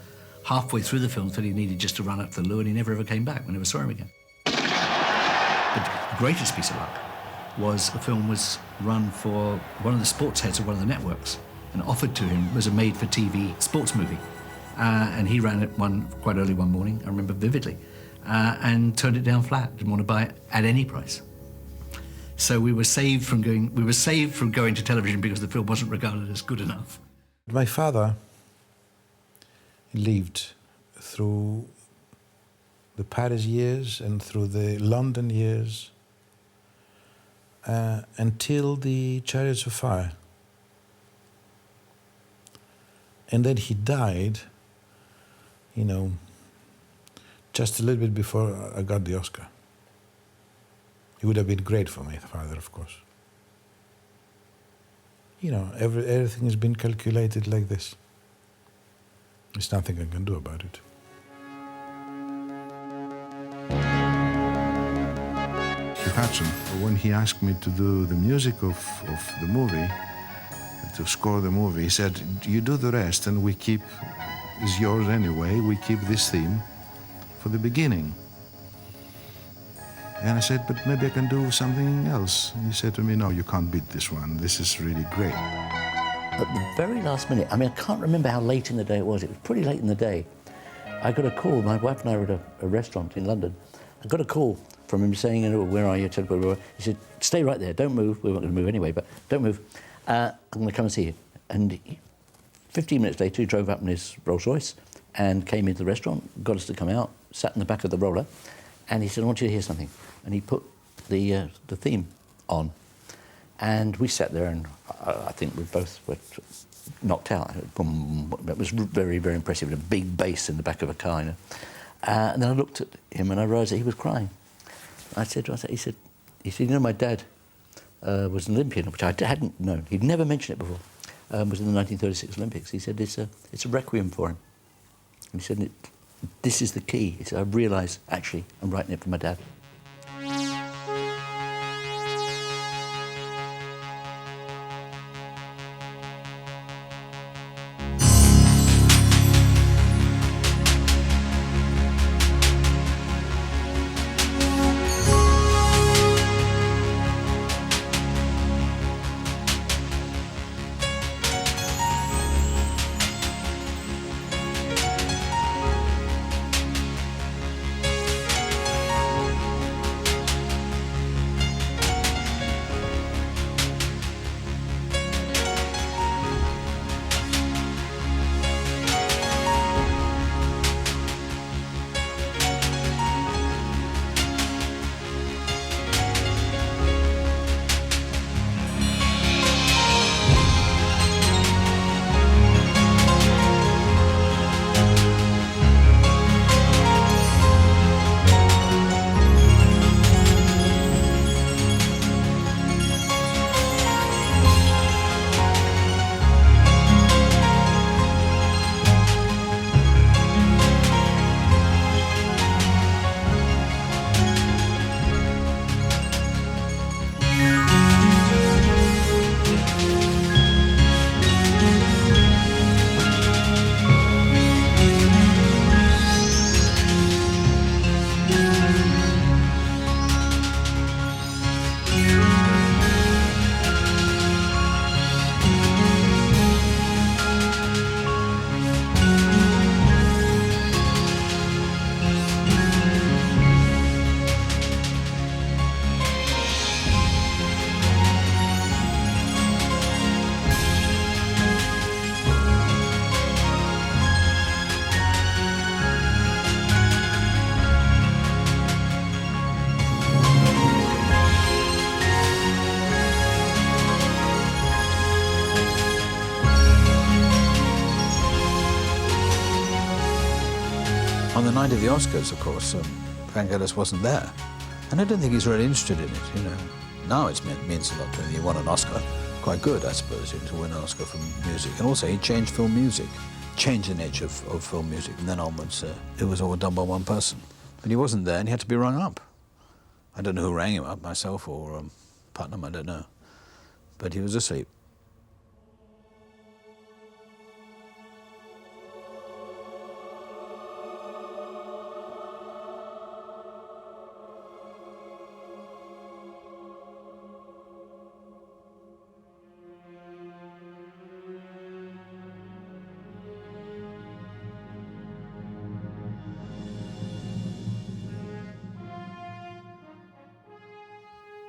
Halfway through the film, thought he needed just to run up the loo, and he never ever came back. We never saw him again. The greatest piece of luck was the film was run for one of the sports heads of one of the networks, and offered to him was a made-for-TV sports movie. And he ran it quite early one morning, I remember vividly, and turned it down flat, didn't want to buy it at any price. So we were saved from going to television because the film wasn't regarded as good enough. My father lived through the Paris years and through the London years until the Chariots of Fire. And then he died, you know, just a little bit before I got the Oscar. It would have been great for my father, of course. You know, everything has been calculated like this. There's nothing I can do about it. Hugh Hudson, when he asked me to do the music of the movie, to score the movie, he said, you do the rest and we keep, it's yours anyway, we keep this theme for the beginning. And I said, but maybe I can do something else. And he said to me, no, you can't beat this one. This is really great. At the very last minute, I mean, I can't remember how late in the day it was pretty late in the day. I got a call, my wife and I were at a restaurant in London. I got a call from him saying, where are you? He said, stay right there, don't move. We weren't going to move anyway, but don't move. I'm going to come and see you. And 15 minutes later, he drove up in his Rolls Royce and came into the restaurant, got us to come out, sat in the back of the roller, and he said, I want you to hear something. And he put the theme on. And we sat there, and I think we both were knocked out. It was very, very impressive, a big bass in the back of a car. You know? And then I looked at him, and I realised that he was crying. He said, you know, my dad was an Olympian, which I hadn't known. He'd never mentioned it before. Was in the 1936 Olympics. He said, it's a requiem for him. And he said, this is the key. He said, I realise, actually, I'm writing it for my dad. On the night of the Oscars, of course, Vangelis wasn't there. And I don't think he's really interested in it, you know. Now it means a lot to him. He won an Oscar. Quite good, I suppose, to win an Oscar for music. And also, he changed film music, changed the nature of film music. And then onwards, it was all done by one person. But he wasn't there, and he had to be rung up. I don't know who rang him up, myself or Putnam, I don't know. But he was asleep.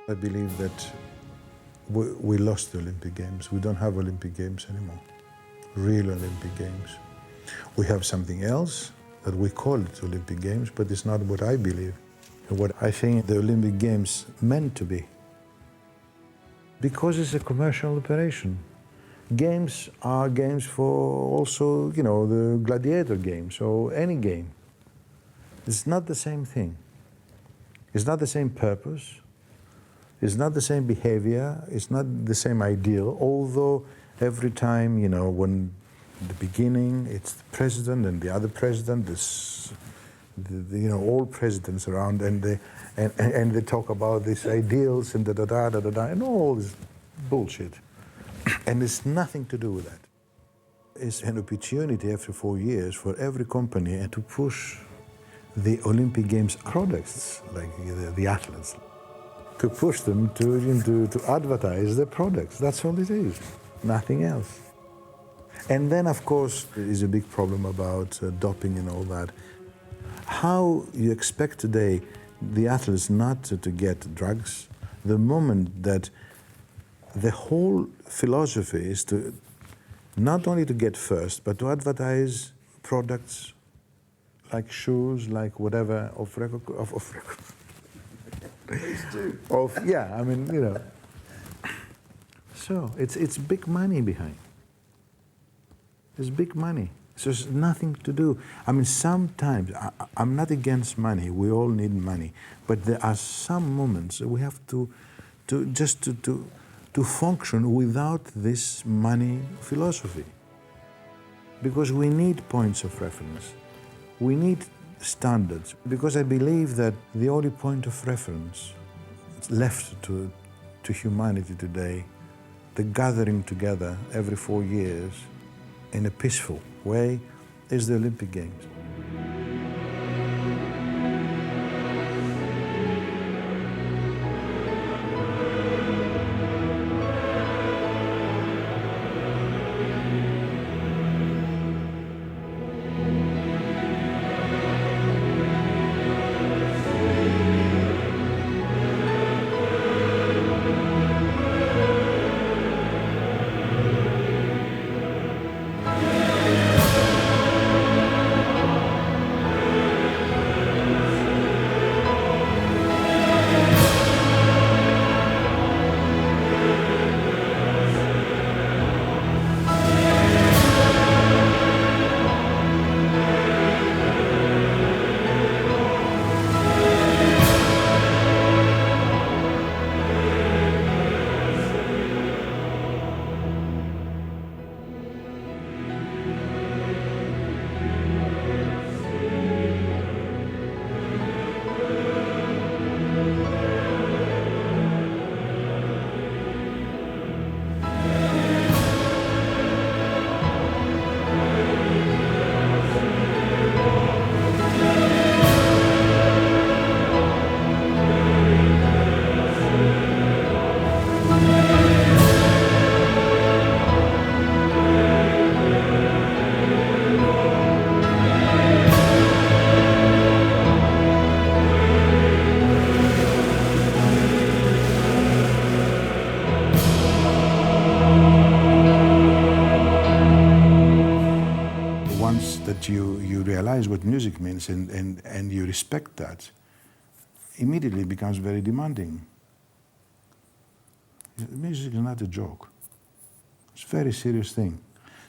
I believe that we lost the Olympic Games. We don't have Olympic Games anymore, real Olympic Games. We have something else that we call it Olympic Games, but it's not what I believe and what I think the Olympic Games meant to be. Because it's a commercial operation. Games are games for also, you know, the gladiator games or any game. It's not the same thing. It's not the same purpose. It's not the same behavior, it's not the same ideal, although every time, you know, when the beginning, it's the president and the other president, you know, all presidents around, and they talk about these ideals and da-da-da, and all this bullshit. And it's nothing to do with that. It's an opportunity every 4 years for every company to push the Olympic Games products, like the athletes, to push them to advertise their products. That's all it is, nothing else. And then, of course, there is a big problem about doping and all that. How you expect today the athletes not to get drugs, the moment that the whole philosophy is to not only to get first, but to advertise products like shoes, like whatever, of record. Yeah, I mean, you know. So it's big money behind. There's big money. So it's nothing to do. I mean, sometimes I'm not against money. We all need money, but there are some moments we have to function without this money philosophy, because we need points of reference. We need standards, because I believe that the only point of reference left to humanity today, the gathering together every 4 years in a peaceful way, is the Olympic Games. You realize what music means and you respect that, immediately it becomes very demanding. Music is not a joke. It's a very serious thing.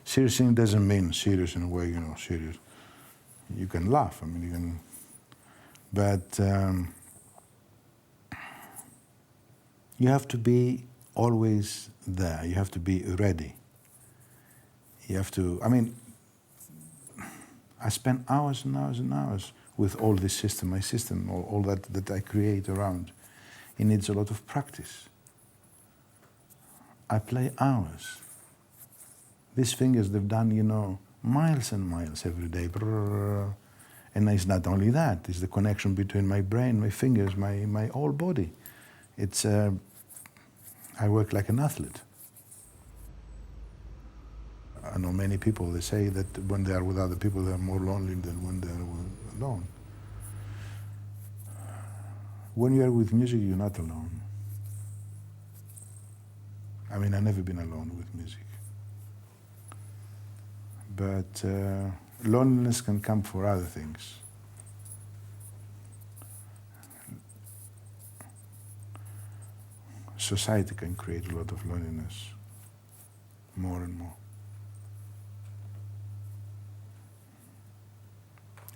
Serious thing doesn't mean serious in a way, you know, serious. You can laugh, I mean, you can, but you have to be always there. You have to be ready. You have to, I mean, I spend hours and hours and hours with all this system, my system, all that I create around. It needs a lot of practice. I play hours. These fingers, they've done, you know, miles and miles every day. And it's not only that, it's the connection between my brain, my fingers, my whole body. It's, I work like an athlete. I know many people, they say that when they are with other people, they are more lonely than when they are alone. When you are with music, you're not alone. I mean, I've never been alone with music. But loneliness can come for other things. Society can create a lot of loneliness, more and more.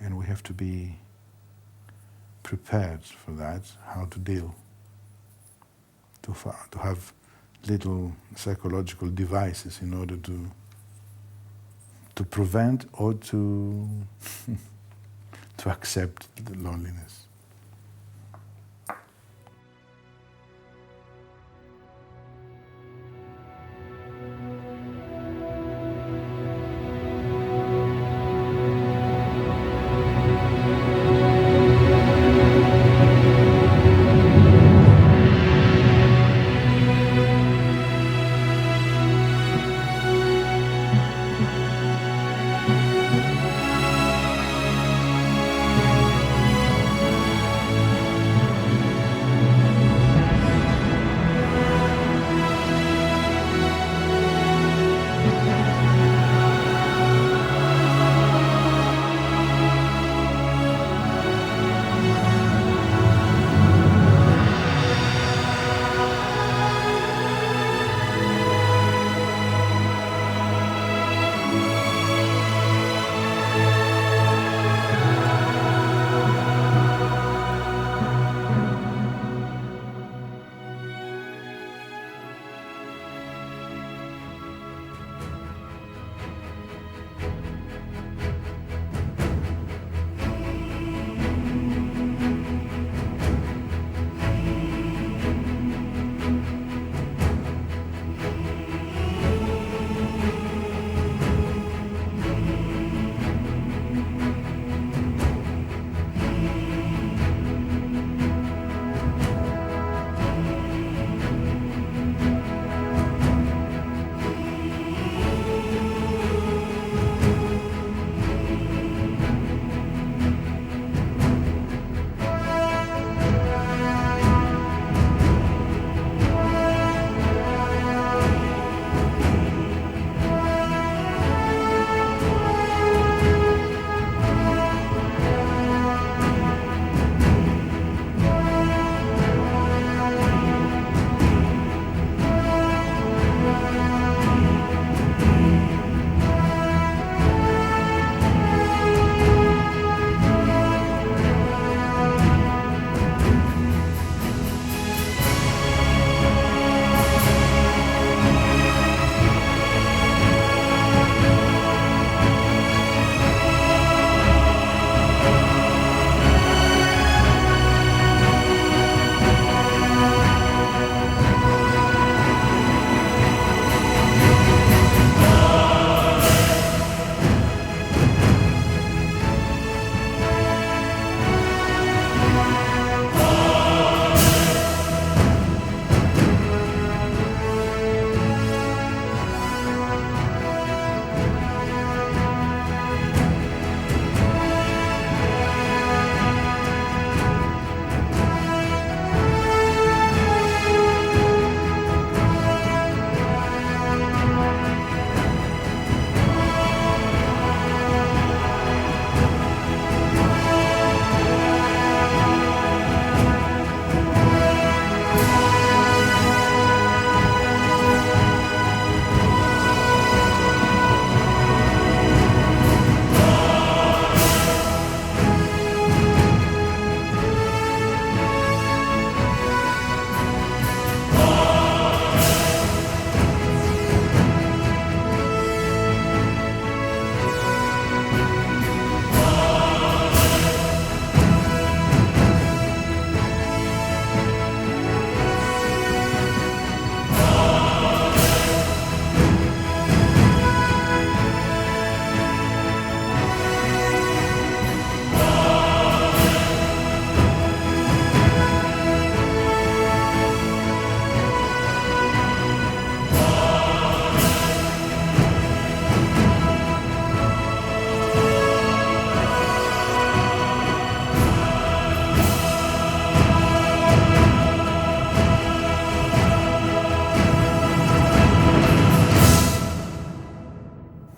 And we have to be prepared for that, how to deal, to have little psychological devices in order to prevent or to accept the loneliness.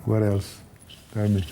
What else? Tell me.